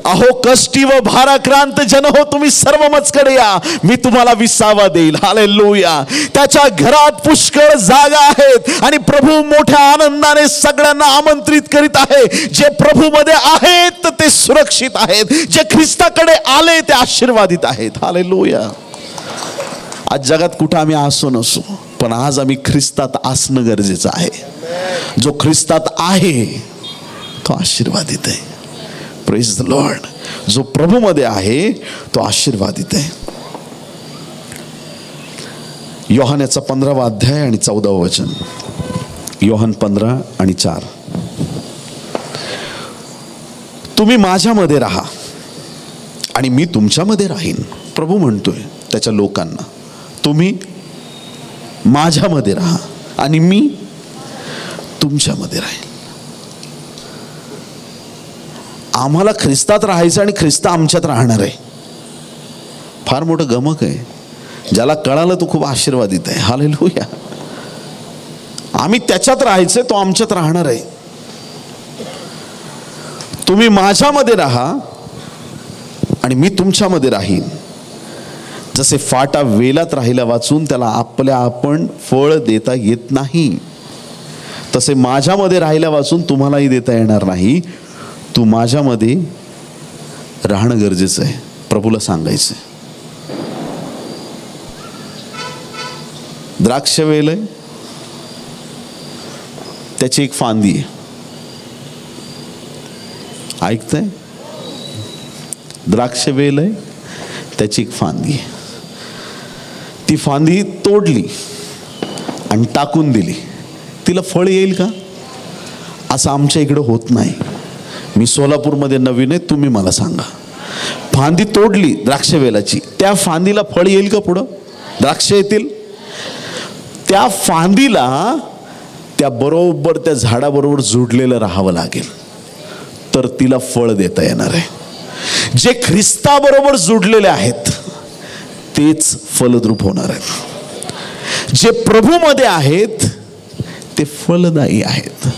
अहो कष्टी व भाराक्रांत जन हो, तुम्ही सर्व मजकडे या, मी तुम्हाला विसावा देईल. हालेलुया. त्याच्या घरात पुष्कळ जागा आहेत आणि प्रभू मोठ्या आनंदाने सगळ्यांना आमंत्रित करीत आहे. जे प्रभूमध्ये आहेत ते सुरक्षित आहेत, जे ख्रिस्ताकडे आले ते आशीर्वादित आहेत. हालेलुया. आज जगात कुठं आम्ही असो नसो, पण आज आम्ही ख्रिस्तात असणं गरजेचं आहे. जो ख्रिस्तात आहे तो आशीर्वादित आहे. Praise the Lord. जो प्रभूमध्ये आहे तो आशीर्वादित आहे. योहानाचा 15वा अध्याय आणि 14व वचन. योहान 15 आणि 4. तुम्ही माझ्यामध्ये राहा आणि मी तुमच्यामध्ये राहीन. प्रभू म्हणतोय त्याच्या लोकांना, तुम्ही माझ्यामध्ये राहा आणि मी तुमच्यामध्ये राहीन. आम्हाला ख्रिस्तात राहायचं आणि ख्रिस्त आमच्यात राहणार आहे. फार मोठं गमक आहे. ज्याला कळालं तो खूप आशीर्वादित आहे. हालेलुया. आम्ही त्याच्यात राहायचंय, तो आमच्यात राहणार आहे. तुम्ही माझ्यामध्ये राहा आणि मी तुमच्यामध्ये राहीन. जसे फाटा वेलात राहिला वाचून त्याला आपल्या आपण फळ देता येत नाही, तसे माझ्यामध्ये राहिल्या वाचून तुम्हालाही देता येणार नाही. तू माझ्यामध्ये राहणं गरजेचं आहे. प्रभूला सांगायचं, द्राक्ष वेल आहे, त्याची एक फांदी आहे. ऐकताय? द्राक्ष वेल आहे, त्याची एक फांदी आहे. ती फांदी तोडली आणि टाकून दिली, तिला फळ येईल का? असं आमच्या इकडं होत नाही. मी सोलापूरमध्ये नवीन आहे, तुम्ही मला सांगा. फांदी तोडली द्राक्षवेलाची, त्या फांदीला फळ येईल का? पुढं द्राक्ष येतील? त्या फांदीला त्या बरोबर त्या झाडाबरोबर जुडलेलं राहावं लागेल, तर तिला फळ देता येणार आहे. जे ख्रिस्ताबरोबर जुडलेले आहेत तेच फलद्रूप होणार आहेत. जे प्रभूमध्ये आहेत ते फलदायी आहेत.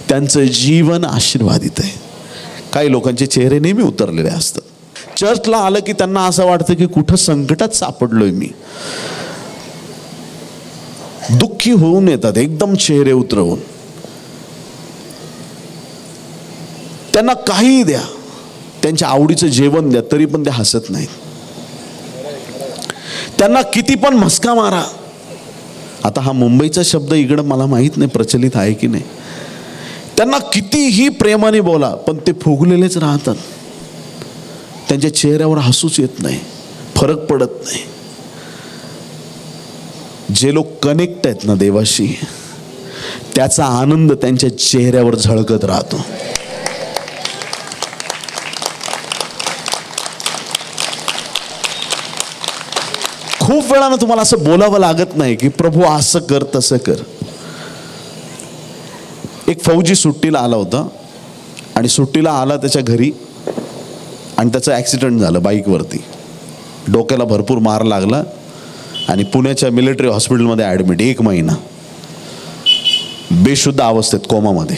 त्यांचं जीवन आशीर्वादित आहे. काही लोकांचे चेहरे नेहमी उतरलेले असतात. चर्चला आलं की त्यांना असं वाटतं की कुठं संकटात सापडलोय मी. दुःखी होऊन येतात एकदम चेहरे उतरवून. त्यांना काहीही द्या, त्यांच्या आवडीचं जेवण द्या, तरी पण ते हसत नाहीत. त्यांना किती पण मस्का मारा. आता हा मुंबईचा शब्द इकडं मला माहित नाही प्रचलित आहे की नाही. त्यांना कितीही प्रेमाने बोला, पण ते फुगलेलेच राहतात. त्यांच्या चेहऱ्यावर हसूच येत नाही, फरक पडत नाही. जे लोक कनेक्ट आहेत ना देवाशी, त्याचा आनंद त्यांच्या चेहऱ्यावर झळकत राहतो. खूप वेळानं तुम्हाला असं बोलावं लागत नाही की प्रभू असं कर तसं कर. एक फौजी सुट्टीला आला होता आणि सुट्टीला आला त्याच्या घरी आणि त्याचा ॲक्सिडेंट झालं बाईकवरती. डोक्याला भरपूर मार लागला आणि पुण्याच्या मिलिटरी हॉस्पिटलमध्ये ॲडमिट. 1 महिना बेशुद्ध अवस्थेत, कोमामध्ये.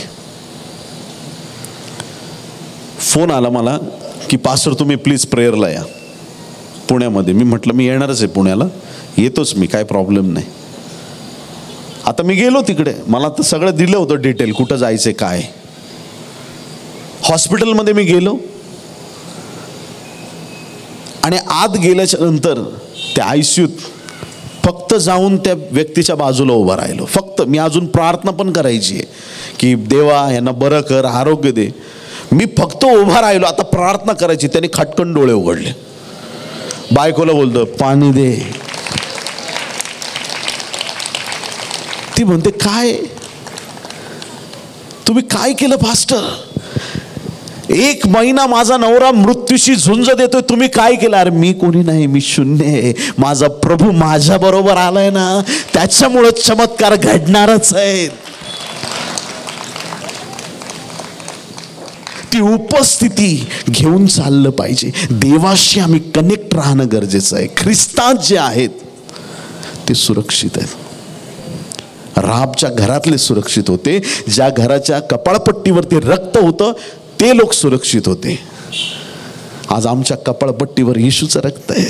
फोन आला मला की पास्टर तुम्ही प्लीज प्रेयरला या पुण्यामध्ये. मी म्हटलं मी येणारच आहे पुण्याला, येतोच मी, काय प्रॉब्लेम नाही. आता मी गेलो तिकडे. मला तर सगळं दिलं होतं डिटेल, कुठं जायचं काय. हॉस्पिटलमध्ये मी गेलो आणि आत गेल्याच्या नंतर त्या आयसीयूत फक्त जाऊन त्या व्यक्तीच्या बाजूला उभा राहिलो. फक्त मी अजून प्रार्थना पण करायची आहे की देवा यांना बरं कर, आरोग्य दे. मी फक्त उभा राहिलो. आता प्रार्थना करायची. त्याने खटकन डोळे उघडले. बायकोला बोलतो पाणी दे. ती म्हणते काय तुम्ही काय केलं पास्टर? 1 महिना माझा नवरा मृत्यूशी झुंज देतोय, तुम्ही काय केलं? अरे मी कोणी नाही, मी शून्य आहे. माझा प्रभू माझ्या बरोबर आलाय ना, त्याच्यामुळे चमत्कार घडणारच आहेत. ती उपस्थिती घेऊन चाललं पाहिजे. देवाशी आम्ही कनेक्ट राहणं गरजेचं आहे. ख्रिस्तात जे आहेत ते सुरक्षित आहेत. राहाबच्या घरातले सुरक्षित होते. ज्या घराच्या कपाळपट्टीवरती रक्त होतं ते लोक सुरक्षित होते. आज आमच्या कपाळपट्टीवर येशूचं रक्त आहे.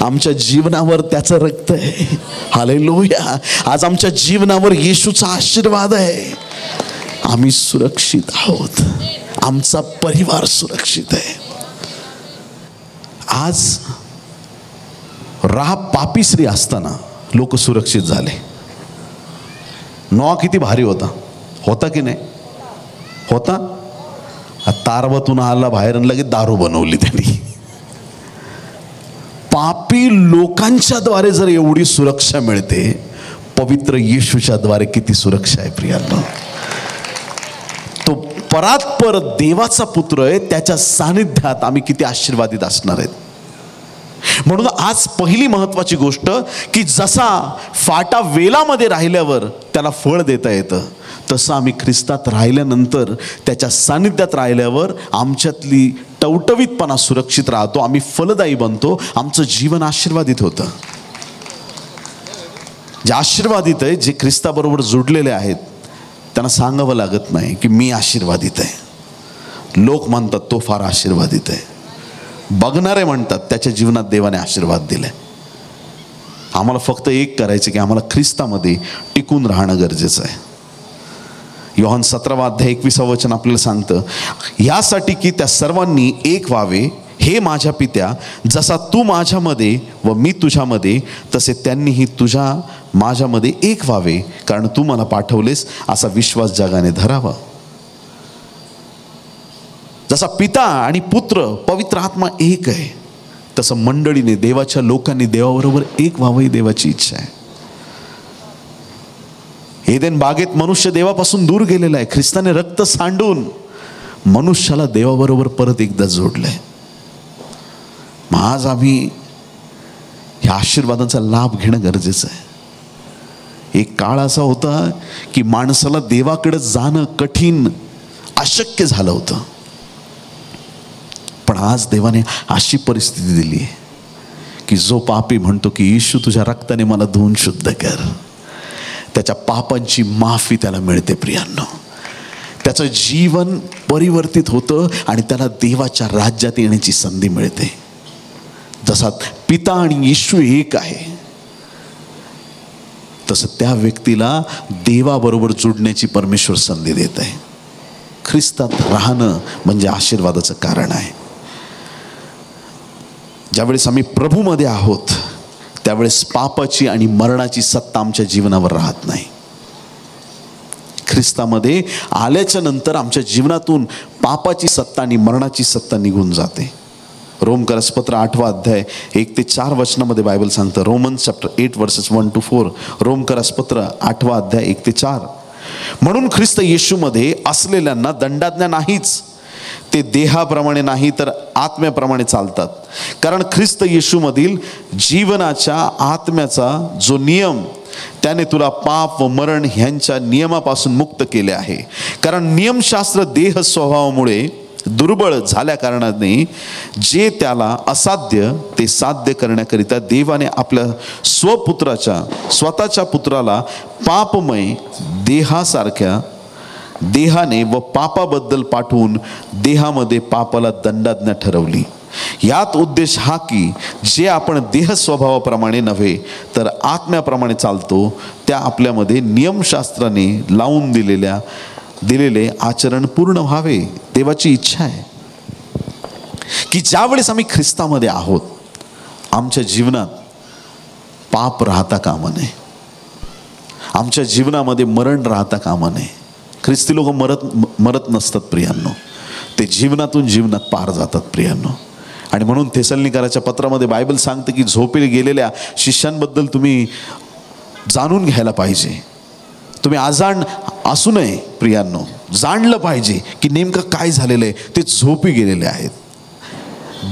आमच्या जीवनावर त्याचं रक्त आहे. हालेलुया. आज आमच्या जीवनावर येशूचा आशीर्वाद आहे. आम्ही सुरक्षित आहोत. आमचा परिवार सुरक्षित आहे. आज राहाब पापीश्री असताना लोक सुरक्षित झाले. नोआ किती भारी होता, होता की नाही? होता. तारवातून आला बाहेर आणि लगेच दारू बनवली त्यांनी. पापी लोकांच्या द्वारे जर एवढी सुरक्षा मिळते, पवित्र येशूच्या द्वारे किती सुरक्षा आहे प्रियांनो. तो परात्पर देवाचा पुत्र आहे. त्याच्या सानिध्यात आम्ही किती आशीर्वादित असणार आहेत. म्हणून आज पहिली महत्वाची गोष्ट की जसा फाटा वेलामध्ये राहिल्यावर त्याला फळ देता येतं, तसं आम्ही ख्रिस्तात राहिल्यानंतर, त्याच्या सानिध्यात राहिल्यावर आमच्यातली टवटवीतपणा सुरक्षित राहतो. आम्ही फलदायी बनतो. आमचं जीवन आशीर्वादित होतं. जे आशीर्वादित आहे, जे ख्रिस्ताबरोबर जुडलेले आहेत, त्यांना सांगावं लागत नाही की मी आशीर्वादित आहे. लोक म्हणतात तो फार आशीर्वादित आहे. बघणारे म्हणतात त्याच्या जीवनात देवाने आशीर्वाद दिले. आम्हाला फक्त एक करायचं की आम्हाला ख्रिस्तामध्ये टिकून राहणं गरजेचं आहे. योहान 17 अध्याय 21 वचन आपल्याला सांगतं, यासाठी की त्या सर्वांनी एक व्हावे, हे माझ्या पित्या, जसा तू माझ्यामध्ये व मी तुझ्यामध्ये, तसे त्यांनीही माझ्यामध्ये एक व्हावे, कारण तू मला पाठवलेस असा विश्वास जगाने धरावा. जसा पिता आणि पुत्र पवित्र आत्मा एक आहे, तसं मंडळीने, देवाच्या लोकांनी देवाबरोबर एक व्हावं ही देवाची इच्छा आहे. एदेन बागेत मनुष्य देवापासून दूर गेलेला आहे. ख्रिस्ताने रक्त सांडून मनुष्याला देवाबरोबर परत एकदा जोडलंय. मग आज आम्ही ह्या आशीर्वादांचा लाभ घेणं गरजेचं आहे. एक काळ असा होता की माणसाला देवाकडे जाणं कठीण, अशक्य झालं होतं. पण आज देवाने अशी परिस्थिती दिली आहे की जो पापी म्हणतो की येशू तुझ्या रक्ताने मला धुवून शुद्ध कर, त्याच्या पापांची माफी त्याला मिळते. प्रियांनो, त्याचं जीवन परिवर्तित होतं आणि त्याला देवाच्या राज्यात येण्याची संधी मिळते. जसा पिता आणि येशू एक आहे, तसं त्या व्यक्तीला देवाबरोबर जोडण्याची परमेश्वर संधी देत आहे. ख्रिस्तात राहणं म्हणजे आशीर्वादाचं कारण आहे. ज्यावेळेस आम्ही प्रभूमध्ये आहोत त्यावेळेस पापाची आणि मरणाची सत्ता आमच्या जीवनावर राहत नाही. ख्रिस्तामध्ये आल्याच्या नंतर आमच्या जीवनातून पापाची सत्ता आणि मरणाची सत्ता निघून जाते. रोमकरसपत्र 8 अध्याय 1 ते 4 वचनामध्ये बायबल सांगतं. Romans chapter 8 versus 1 to 4. रोमकरसपत्र 8 अध्याय 1 ते 4. म्हणून ख्रिस्त येशूमध्ये असलेल्यांना दंडाज्ञा नाहीच, ते देहाप्रमाणे नाही तर आत्म्याप्रमाणे चालतात. कारण ख्रिस्त येशूमधील जीवनाच्या आत्म्याचा जो नियम, त्याने तुला पाप व मरण ह्यांच्या नियमापासून मुक्त केले आहे. कारण नियमशास्त्र देह स्वभावामुळे दुर्बळ झाल्या कारणाने जे त्याला असाध्य ते साध्य करण्याकरिता देवाने आपल्या स्वतःच्या पुत्राला पापमय देहासारख्या देहाने व पापाबद्दल पाठवून देहामध्ये पापाला दंडाज्ञा ठरवली. यात उद्देश हा की जे आपण देह स्वभावाप्रमाणे नव्हे तर आत्म्याप्रमाणे चालतो, त्या आपल्यामध्ये नियमशास्त्राने लावून दिलेले आचरण पूर्ण व्हावे. देवाची इच्छा आहे की ज्यावेळेस आम्ही ख्रिस्तामध्ये आहोत, आमच्या जीवनात पाप राहता कामा नये, आमच्या जीवनामध्ये मरण राहता कामा नये. ख्रिस्ती लोक मरत नसतात प्रियांनो, ते जीवनातून जीवनात पार जातात प्रियांनो. आणि म्हणून थेसलोनिकराच्या पत्रामध्ये बायबल सांगते की झोपेल गेलेल्या शिष्यांबद्दल तुम्ही जाणून घ्यायला पाहिजे. तुम्ही अजाण असू नये प्रियांनो, जाणलं पाहिजे की नेमकं काय झालेलं आहे. ते झोपी गेलेले आहेत.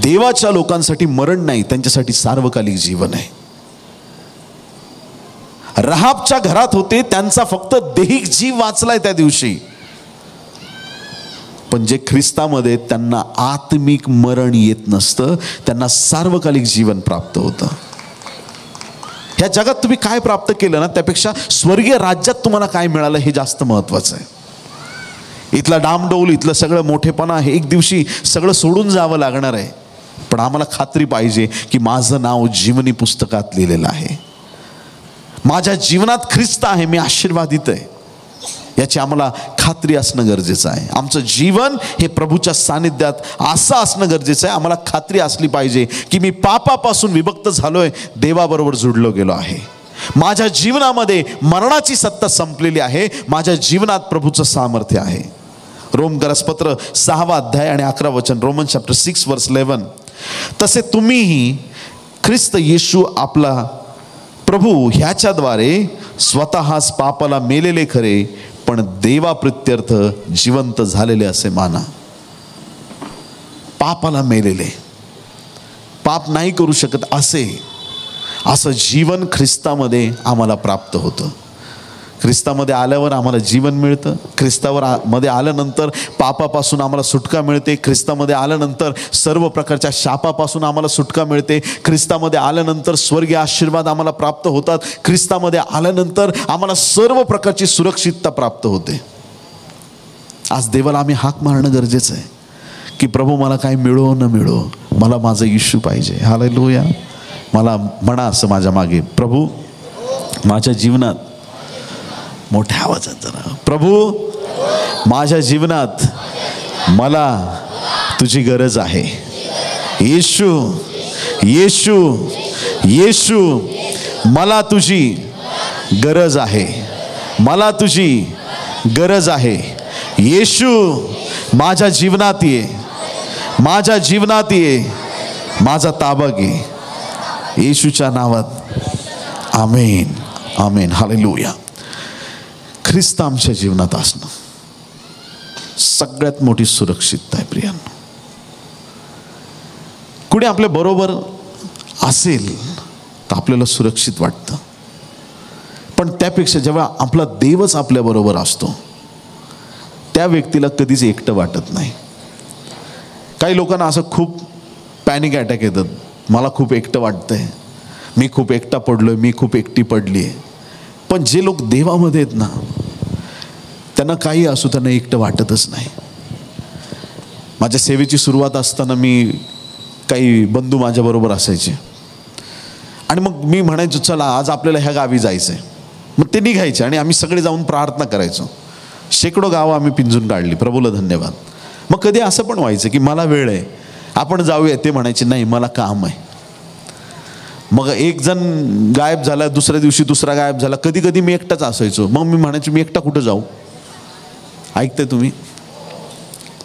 देवाच्या लोकांसाठी मरण नाही, त्यांच्यासाठी सार्वकालिक जीवन आहे. रहाबच्या घरात होते, त्यांचा फक्त दैहिक जीव वाचलाय त्या दिवशी, पण जे ख्रिस्तामध्ये त्यांना आत्मिक मरण येत नसतं, त्यांना सार्वकालिक जीवन प्राप्त होतं. ह्या जगात तुम्ही काय प्राप्त केलं ना, त्यापेक्षा स्वर्गीय राज्यात तुम्हाला काय मिळालं हे जास्त महत्वाचं आहे. इथला डामडौल, इथलं सगळं मोठेपणा हे एक दिवशी सगळं सोडून जावं लागणार आहे. पण आम्हाला खात्री पाहिजे की माझं नाव जीवनी पुस्तकात लिहिलेलं आहे. माझ्या जीवनात ख्रिस्त आहे, मी आशीर्वादित आहे, याची आम्हाला खात्री असणं गरजेचं आहे. आमचं जीवन हे प्रभूच्या सानिध्यात असं असणं गरजेचं आहे. आम्हाला खात्री असली पाहिजे की मी पापापासून विभक्त झालोय, देवाबरोबर जुडलो गेलो आहे. माझ्या जीवनामध्ये मरणाची सत्ता संपलेली आहे, माझ्या जीवनात प्रभूचं सामर्थ्य आहे. रोमकरसपत्र 6 अध्याय आणि 11 वचन. रोमन चॅप्टर 6 वर्स 11. तसे तुम्हीही ख्रिस्त येशू आपला प्रभू ह्याच्याद्वारे स्वतःच पापाला मेलेले खरे, पण देवाप्रित्यर्थ जिवंत झालेले असे माना. पापाला मेलेले, पाप नाही करू शकत असं जीवन ख्रिस्तामध्ये आम्हाला प्राप्त होतं. ख्रिस्तामध्ये आल्यावर आम्हाला जीवन मिळतं. ख्रिस्तामध्ये आल्यानंतर पापापासून आम्हाला सुटका मिळते. ख्रिस्तामध्ये आल्यानंतर सर्व प्रकारच्या शापापासून आम्हाला सुटका मिळते. ख्रिस्तामध्ये आल्यानंतर स्वर्गीय आशीर्वाद आम्हाला प्राप्त होतात. ख्रिस्तामध्ये आल्यानंतर आम्हाला सर्व प्रकारची सुरक्षितता प्राप्त होते. आज देवाला आम्ही हाक मारणं गरजेचं आहे की प्रभू मला काय मिळो न मिळो, मला माझं येशू पाहिजे. हालेलुया. मला म्हणा असं माझ्या मागे, प्रभू माझ्या जीवनात, मोठ्या आवाजात जरा, प्रभू माझ्या जीवनात मला तुझी गरज आहे. येशू येशू येशू मला तुझी गरज आहे, मला तुझी गरज आहे. येशू माझ्या जीवनात ये, माझ्या जीवनात ये, माझा ताबा घे येशूच्या नावात. आमेन आमेन हालेलुया. ख्रिस्त आमच्या जीवनात असणं सगळ्यात मोठी सुरक्षितता आहे प्रियांनो. कुणी आपल्या बरोबर असेल तर आपल्याला सुरक्षित वाटतं, पण त्यापेक्षा जेव्हा आपला देवच आपल्या बरोबर असतो त्या व्यक्तीला कधीच एकटं वाटत नाही. काही लोकांना असं खूप पॅनिक अटॅक येतात, मला खूप एकटं वाटतंय, मी खूप एकटा पडलोय, मी खूप एकटी पडली आहे. पण जे लोक देवामध्ये आहेत ना, त्यांना काही असू त्यांना एकटं वाटतच नाही. माझ्या सेवेची सुरुवात असताना मी काही बंधू माझ्याबरोबर असायचे आणि मग मी म्हणायचो चला आज आपल्याला ह्या गावी जायचं आहे. मग ते निघायचे आणि आम्ही सगळे जाऊन प्रार्थना करायचो. शेकडो गावं आम्ही पिंजून काढली, प्रभूला धन्यवाद. मग कधी असं पण व्हायचं की मला वेळ आहे, आपण जाऊया. ते म्हणायचे नाही मला काम आहे. मग एक जण गायब झाला, दुसऱ्या दिवशी दुसरा गायब झाला. कधी कधी मी एकटाच असायचो. मग मी म्हणायचो मी एकटा कुठं जाऊ. ऐकताय तुम्ही,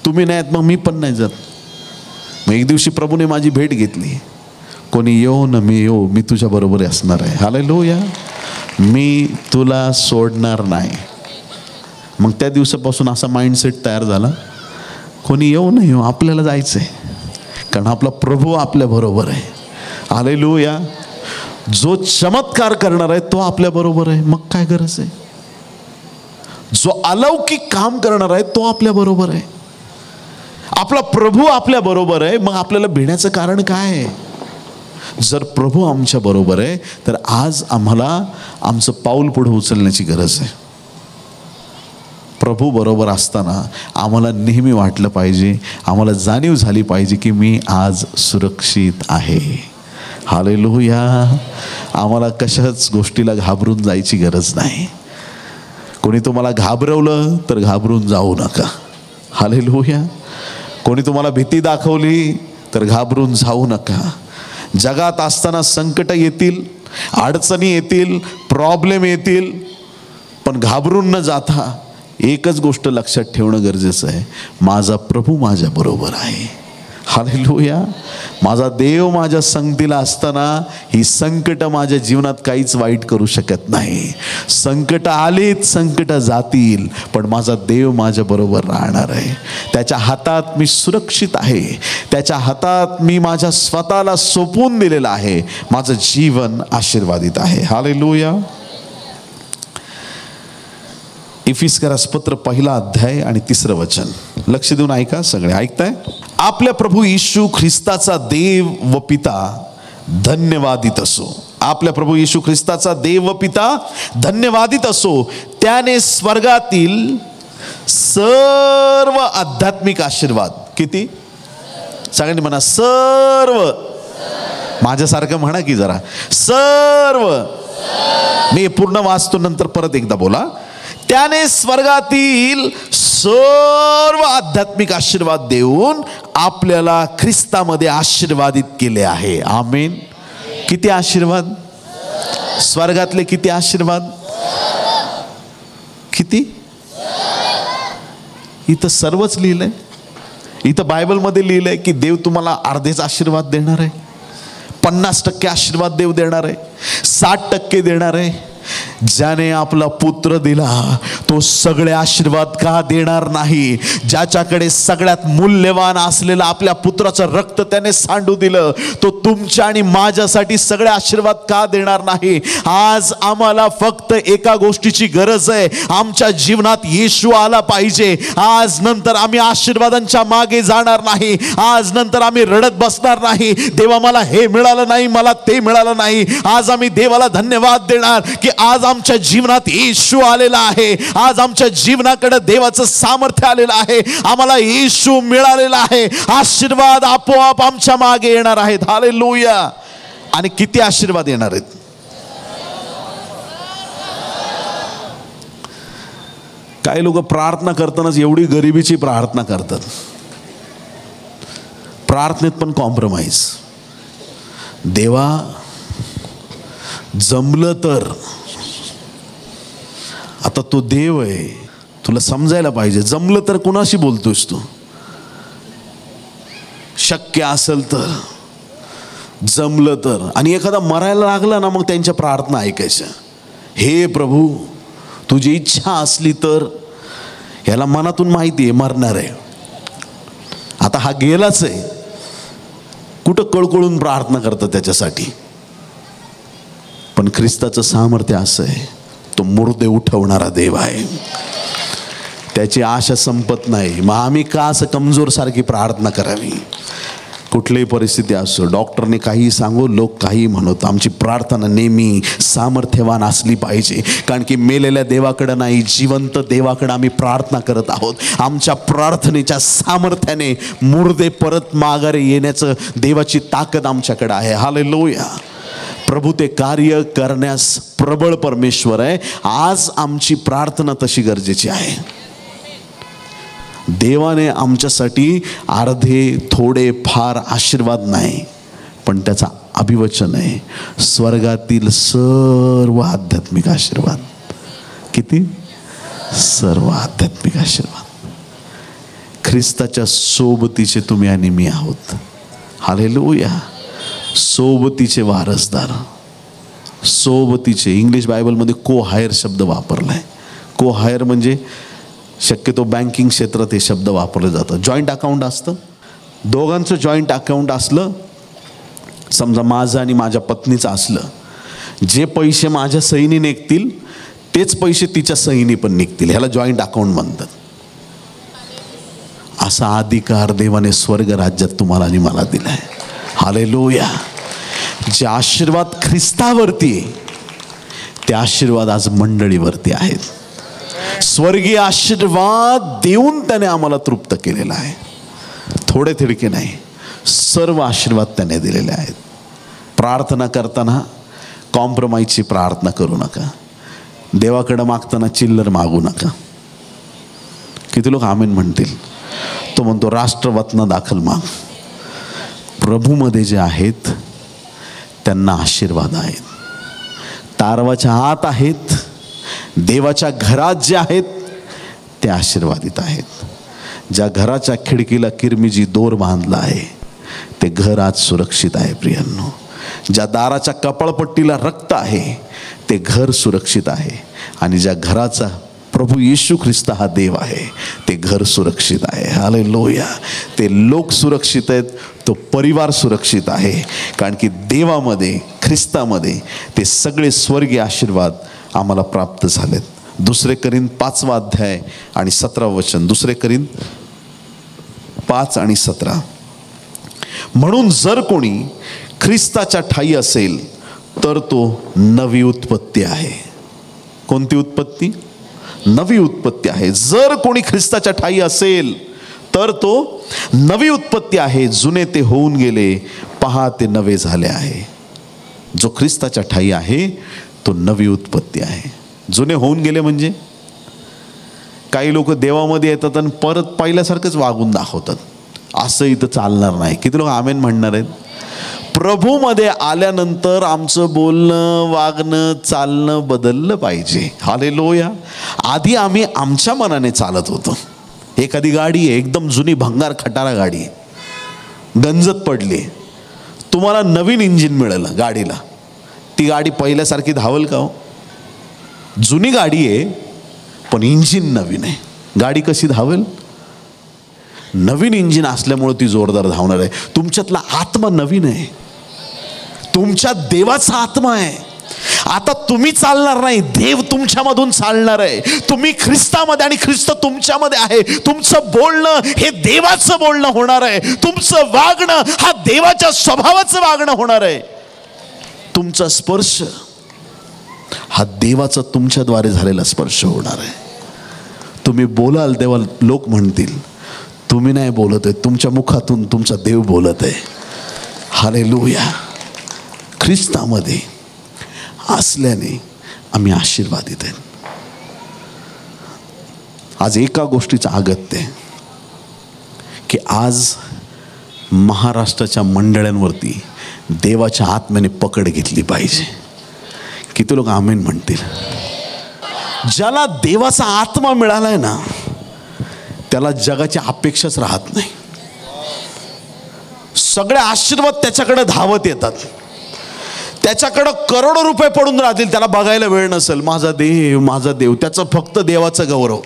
तुम्ही नाहीत मग मी पण नाही जात. मग एक दिवशी प्रभूने माझी भेट घेतली. कोणी येऊ न मी येऊ, मी तुझ्या बरोबर असणार आहे. हालेलुया, मी तुला सोडणार नाही. मग त्या दिवसापासून असा माइंडसेट तयार झाला, कोणी येऊ न येऊ आपल्याला जायचं आहे, कारण आपला प्रभू आपल्या बरोबर आहे. हालेलुया. जो चमत्कार करणार आहे तो आपल्या बरोबर आहे, मग काय गरज आहे. जो अलौकिक काम करणार आहे तो आपल्या बरोबर आहे. आपला प्रभू आपल्या बरोबर आहे, मग आपल्याला भिण्याचं कारण काय आहे. जर प्रभू आमच्या बरोबर आहे तर आज आम्हाला आमचं पाऊल पुढे उचलण्याची गरज आहे. प्रभू बरोबर असताना आम्हाला नेहमी वाटलं पाहिजे, आम्हाला जाणीव झाली पाहिजे की मी आज सुरक्षित आहे. हालेलुया. आम्हाला कशाच गोष्टीला घाबरून जायची गरज नाही. कोणी तुम्हाला घाबरवलं तर घाबरून जाऊ नका. हालेलुया. कोणी तुम्हाला भीती दाखवली तर घाबरून जाऊ नका. जगात असताना संकट येतील, अडचणी येतील, प्रॉब्लेम येतील, पण घाबरून न जाता एकच गोष्ट लक्षात ठेवणं गरजेचं आहे, माझा प्रभू माझ्या बरोबर आहे. हालेलुया. माझा देव माझ्या संगतीला असताना ही संकट माझ्या जीवनात काहीच वाईट करू शकत नाही. संकट आलीत, संकट जातील, पण माझा देव माझ्या बरोबर राहणार आहे. त्याच्या हातात मी सुरक्षित आहे. त्याच्या हातात मी माझ्या स्वतःला सोपवून दिलेलं आहे. माझं जीवन आशीर्वादित आहे. हालेलुया. इफिस्करास पत्र 1 अध्याय आणि 3 वचन लक्ष देऊन ऐका. सगळे ऐकताय. आपल्या प्रभू येशू ख्रिस्ताचा देव व पिता धन्यवादित असो. आपल्या प्रभू येशू ख्रिस्ताचा देव व पिता धन्यवादित असो. त्याने स्वर्गातील सर्व आध्यात्मिक आशीर्वाद, किती सगळ्यांनी म्हणा सर्व, माझ्यासारखं म्हणा की जरा सर्व. मी पूर्ण वाचतो नंतर परत एकदा बोला. त्याने स्वर्गातील सर्व आध्यात्मिक आशीर्वाद देऊन आपल्याला ख्रिस्तामध्ये आशीर्वादित केले आहे. आमेन. किती आशीर्वाद. स्वर्गातले किती आशीर्वाद. किती. इथं सर्वच लिहिलंय. इथं बायबलमध्ये लिहिलंय की देव तुम्हाला अर्धेच आशीर्वाद देणार आहे, 50% आशीर्वाद देव देणार आहे, 60% देणार आहे. ज्याने आपला पुत्र दिला तो सगळे आशीर्वाद का देणार नाही. ज्याच्याकडे सगळ्यात मूल्यवान असलेलं आपल्या पुत्राचं रक्त त्याने सांडू दिलं, तो तुमच्या आणि माझ्यासाठी सगळे आशीर्वाद का देणार नाही. आज आम्हाला फक्त एका गोष्टीची गरज आहे, आमच्या जीवनात येशू आला पाहिजे. आज नंतर आम्ही आशीर्वादांच्या मागे जाणार नाही. आज नंतर आम्ही रडत बसणार नाही, देवा मला हे मिळालं नाही, मला ते मिळालं नाही. आज आम्ही देवाला धन्यवाद देणार की आज आमच्या जीवनात येशू आलेला आहे. आज आमच्या जीवनाकडे देवाचं सामर्थ्य आलेलं आहे. आम्हाला येशू मिळालेला आहे. आशीर्वाद आपोआप आमच्या मागे येणार आहेत. हालेलुया. आणि किती आशीर्वाद येणार आहेत? काही लोक प्रार्थना करतानाच एवढी गरिबीची प्रार्थना करतात, प्रार्थनेत पण कॉम्प्रोमाइज. देवा जमलं तर, आता तो देव आहे, तुला समजायला पाहिजे. जमलं तर कुणाशी बोलतोयस तू? शक्य असेल तर, जमलं तर. आणि एखादा मरायला लागला ना, मग त्यांच्या प्रार्थना ऐकायच्या. हे प्रभू, तुझी इच्छा असली तर. ह्याला मनातून माहिती आहे मरणार आहे, आता हा गेलाच आहे, कुठं कळकळून प्रार्थना करतात त्याच्यासाठी. पण ख्रिस्ताचं सामर्थ्य असं आहे, तो मुर्दे उठवणारा देव आहे, त्याची आशा संपत नाही. मग आम्ही का असं कमजोर सारखी प्रार्थना करावी? कुठलीही परिस्थिती असो, डॉक्टरने काही सांगू, लोक काही म्हणत, आमची प्रार्थना नेहमी सामर्थ्यवान असली पाहिजे. कारण की मेलेल्या देवाकडं नाही, जिवंत देवाकडं आम्ही प्रार्थना करत आहोत. आमच्या प्रार्थनेच्या सामर्थ्याने मुर्दे परत माघारी येण्याचं देवाची ताकद आमच्याकडे आहे. हालेलुया. प्रभू ते कार्य करण्यास प्रबळ परमेश्वर आहे. आज आमची प्रार्थना तशी गरजेची आहे. देवाने आमच्यासाठी अर्धे थोडे फार आशीर्वाद नाही, पण त्याचा अभिवचन आहे स्वर्गातील सर्व आध्यात्मिक आशीर्वाद. किती? सर्व आध्यात्मिक आशीर्वाद. ख्रिस्ताच्या सोबतीचे तुम्ही आणि मी आहोत. हालेलुया. सोबतीचे वारसदार. सोबतीचे, इंग्लिश बायबलमध्ये को हायर शब्द वापरलाय. को हायर म्हणजे शक्यतो बँकिंग क्षेत्रात हे शब्द वापरले जातात. जॉईंट अकाउंट असतं, दोघांचं जॉईंट अकाउंट असलं, समजा माझं आणि माझ्या पत्नीचं असलं, जे पैसे माझ्या सहीने निघतील तेच पैसे तिच्या सहीने पण निघतील, ह्याला जॉईंट अकाउंट म्हणतात. असा अधिकार देवाने स्वर्ग राज्यात तुम्हाला आणि मला दिलाय. हालेलुया. जे आशीर्वाद ख्रिस्तावरती, ते आशीर्वाद आज मंडळीवरती आहेत. स्वर्गीय आशीर्वाद देऊन त्याने आम्हाला तृप्त केलेला आहे. थोडे थिडके नाही, सर्व आशीर्वाद त्याने दिलेले आहेत. प्रार्थना करताना कॉम्प्रोमाइजची प्रार्थना करू नका. देवाकडे मागताना चिल्लर मागू नका. किती लोक आमेन म्हणतील? तो म्हणतो राष्ट्रवत्न दाखल माग. प्रभूमध्ये जे आहेत त्यांना आशीर्वाद आहेत. तारवाच्या आत आहेत, देवाच्या घरात जे आहेत ते आशीर्वादित आहेत. ज्या घराच्या खिडकीला किरमिजी दोर बांधला आहे ते घर आज सुरक्षित आहे प्रियांनो. ज्या दाराच्या कपाळपट्टीला रक्त आहे ते घर सुरक्षित आहे. आणि ज्या घराचा प्रभू येशू ख्रिस्त हा देव आहे ते घर सुरक्षित आहे. हालेलुया. ते लोक सुरक्षित आहेत, तो परिवार सुरक्षित आहे. कारण की देवामध्ये, ख्रिस्तामध्ये ते सगळे स्वर्गीय आशीर्वाद आम्हाला प्राप्त झालेत. 2 करिंथ 5 अध्याय आणि 17 वचन. 2 करिंथ 5 आणि 17. म्हणून जर कोणी ख्रिस्ताच्या ठायी असेल तर तो नवी उत्पत्ती आहे. कोणती उत्पत्ती? नवी उत्पत्ती आहे. जर कोणी ख्रिस्ताच्या ठायी असेल तर तो नवी उत्पत्ती आहे. जुने ते होऊन गेले, पहा ते नवे झाले आहे. जो ख्रिस्ताच्या ठायी आहे तो नवी उत्पत्ती आहे. जुने होऊन गेले म्हणजे काही लोक देवामध्ये येतात आणि परत पहिल्यासारखंच वागून दाखवतात. असं इथं चालणार नाही. किती लोक आमेन म्हणणार आहेत? प्रभूमध्ये आल्यानंतर आमचं बोलणं, वागणं, चालणं बदललं पाहिजे. हालेलुया. आधी आम्ही आमच्या मनाने चालत होतो. एखादी गाडी आहे, एकदम जुनी भंगार खटारा गाडी, गंजत पडली, तुम्हाला नवीन इंजिन मिळालं गाडीला, ती गाडी पहिल्यासारखी धावल का हो? जुनी गाडी आहे पण इंजिन नवीन आहे, गाडी कशी धावेल? नवीन इंजिन असल्यामुळे ती जोरदार धावणार आहे. तुमच्यातला आत्मा नवीन आहे, तुमच्या देवाचा आत्मा आहे. आता तुम्ही चालणार नाही, देव तुमच्यामधून चालणार आहे. तुम्ही ख्रिस्तामध्ये आणि ख्रिस्त तुमच्यामध्ये आहे. तुमचं बोलणं हे देवाचं बोलणं होणार आहे. तुमचं वागणं हा देवाच्या स्वभावाचं वागणं होणार आहे. तुमचा स्पर्श हा देवाचा तुमच्याद्वारे झालेला स्पर्श होणार आहे. तुम्ही बोलाल तेव्हा लोक म्हणतील तुम्ही नाही बोलत आहे, तुमच्या मुखातून तुमचा देव बोलत आहे. हालेलुया. ख्रिस्तामध्ये असल्याने आम्ही आशीर्वादित आहेत. आज एका गोष्टीचं अगत्य आहे की आज महाराष्ट्राच्या मंडळांवरती देवाच्या आत्म्याने पकड घेतली पाहिजे. किती लोक आमेन म्हणतील? ज्याला देवाचा आत्मा मिळालाय ना त्याला जगाची अपेक्षाच राहत नाही. सगळे आशीर्वाद त्याच्याकडे धावत येतात. त्याच्याकडे करोडो रुपये पडून राहतील, त्याला बघायला वेळ नसेल. माझा देव, माझा देव. त्याचं फक्त देवाचं गौरव.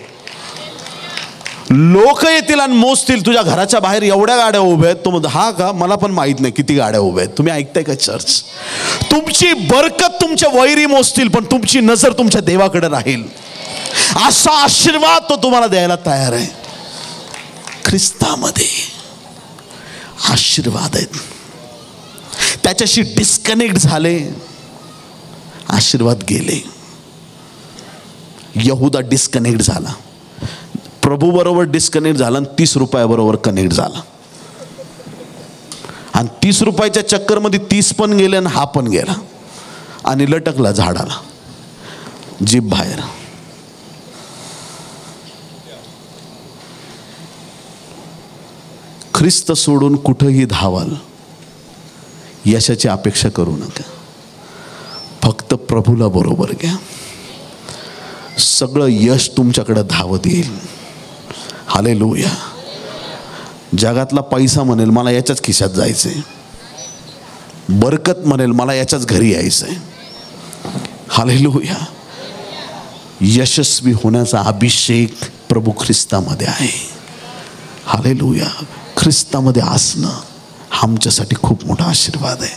लोक येतील आणि मोजतील. तुझ्या घराच्या बाहेर एवढ्या गाड्या उभ्या आहेत. तो हा का? मला पण माहित नाही किती गाड्या उभ्या आहेत. तुम्ही ऐकताय का चर्च? तुमची बरकत तुमच्या वैरी मोजतील, पण तुमची नजर तुमच्या देवाकडे राहील. असा आशीर्वाद तो तुम्हाला द्यायला तयार आहे. ख्रिस्तामध्ये आशीर्वाद आहेत. त्याच्याशी डिस्कनेक्ट झाले, आशीर्वाद गेले. यहुदा डिस्कनेक्ट झाला, प्रभू बरोबर डिस्कनेक्ट झाला आणि 30 रुपयाबरोबर कनेक्ट झाला. आणि 30 रुपयाच्या चक्करमध्ये 30 पण गेले आणि हा पण गेला आणि लटकला झाडाला, जीभ बाहेर. ख्रिस्त सोडून कुठंही धावाल, यशाची अपेक्षा करू नका. फक्त प्रभूला बरोबर घ्या, सगळं यश तुमच्याकडे धावत येईल. हालेलुया. जगातला पैसा म्हणेल मला याच्याच खिशात जायचंय, बरकत म्हणेल मला याच्याच घरी यायचंय. हालेलुया. यशस्वी होण्याचा अभिषेक प्रभू ख्रिस्तामध्ये आहे. हालेलुया. ख्रिस्तामध्ये असणं आमच्यासाठी खूप मोठा आशीर्वाद आहे.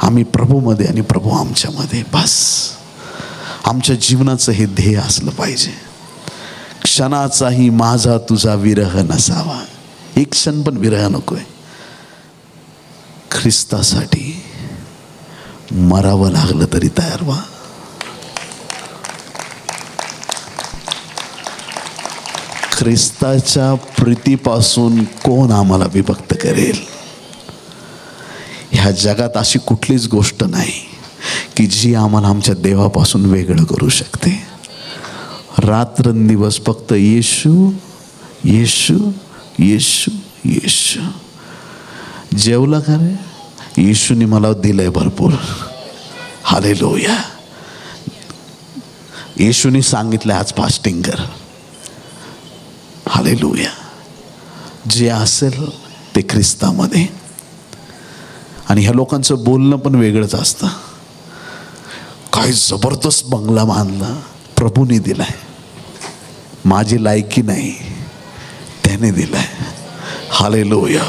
आम्ही प्रभूमध्ये आणि प्रभू आमच्यामध्ये. बस आमच्या जीवनाचं हे ध्येय असलं पाहिजे. क्षणाचाही माझा तुझा विरह नसावा. एक क्षण पण विरह नकोय. ख्रिस्तासाठी मरावं लागलं तरी तयार व्हा. ख्रिस्ताच्या प्रीतीपासून कोण आम्हाला विभक्त करेल? ह्या जगात अशी कुठलीच गोष्ट नाही की जी आम्हाला आमच्या देवापासून वेगळं करू शकते. रात्रंदिवस फक्त येशू येशू येशू येशू. जेवला का रे? येशूने मला दिलंय भरपूर. हालेलुया. येशूने सांगितलं आज फास्टिंग कर. हालेलुया. जे असेल ते ख्रिस्तामध्ये. आणि ह्या लोकांचं बोलणं पण वेगळंच असतं. काय जबरदस्त बंगला बांधला, प्रभूने दिलाय. माझी लायकी नाही, त्याने दिलाय. हालेलुया.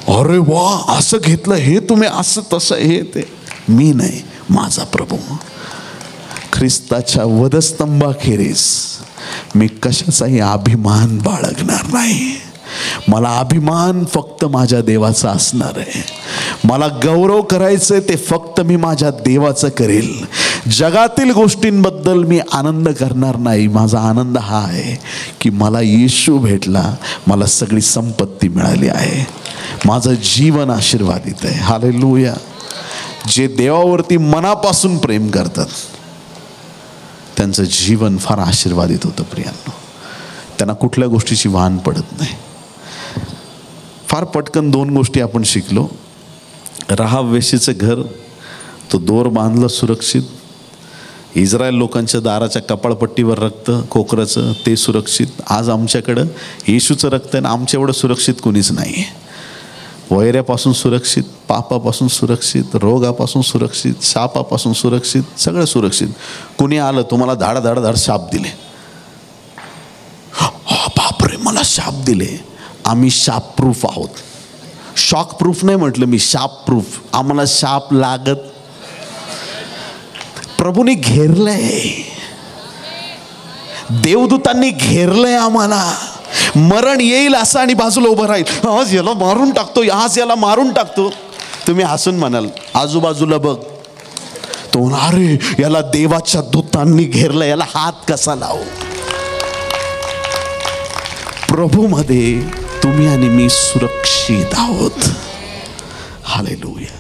अरे वा, असं घेतलं हे तुम्ही, असं तसं हे ते. मी नाही, माझा प्रभू. ख्रिस्ताच्या वधस्तंभाखेरीज मी कशाचाही अभिमान बाळगणार नाही. मला अभिमान फक्त माझ्या देवाचा असणार आहे. मला गौरव करायचंय ते फक्त मी माझ्या देवाचं करेल. जगातील गोष्टींबद्दल मी आनंद करणार नाही. माझा आनंद हा आहे की मला येशू भेटला, मला सगळी संपत्ती मिळाली आहे, माझं जीवन आशीर्वादित आहे. हालेलुया. जे देवावरती मनापासून प्रेम करतात त्यांचं जीवन फार आशीर्वादित होतं प्रियांनो. त्यांना कुठल्या गोष्टीची भान पडत नाही. फार पटकन 2 गोष्टी आपण शिकलो. राहाब वेशीचं घर, तो दोर बांधलं सुरक्षित. इस्रायल लोकांच्या दाराच्या कपाळपट्टीवर रक्त कोकराचं, ते सुरक्षित. आज आमच्याकडं येशूचं रक्त आहे, आमच्या एवढं सुरक्षित कोणीच नाही आहे. वैऱ्यापासून सुरक्षित, पापापासून सुरक्षित, रोगापासून सुरक्षित, शापापासून सुरक्षित, सगळं सुरक्षित. कुणी आलं तुम्हाला धाड धाड धाड शाप दिले, बापरे मला शाप दिले. आम्ही शाप प्रूफ आहोत. शॉक प्रूफ नाही म्हटलं मी, शाप प्रूफ. आम्हाला शाप लागत. प्रभूने घेरलंय, देवदूतांनी घेरलंय आम्हाला. मरण येईल असं आणि बाजूला उभं राहील, आज याला मारून टाकतो, आज याला मारून टाकतो. तुम्ही हसून म्हणाल, आजूबाजूला बघ. तो अरे याला देवाच्या दूतांनी घेरलं, याला हात कसा लावू? प्रभूमध्ये तुम्ही आणि मी सुरक्षित आहोत. हालेलुया.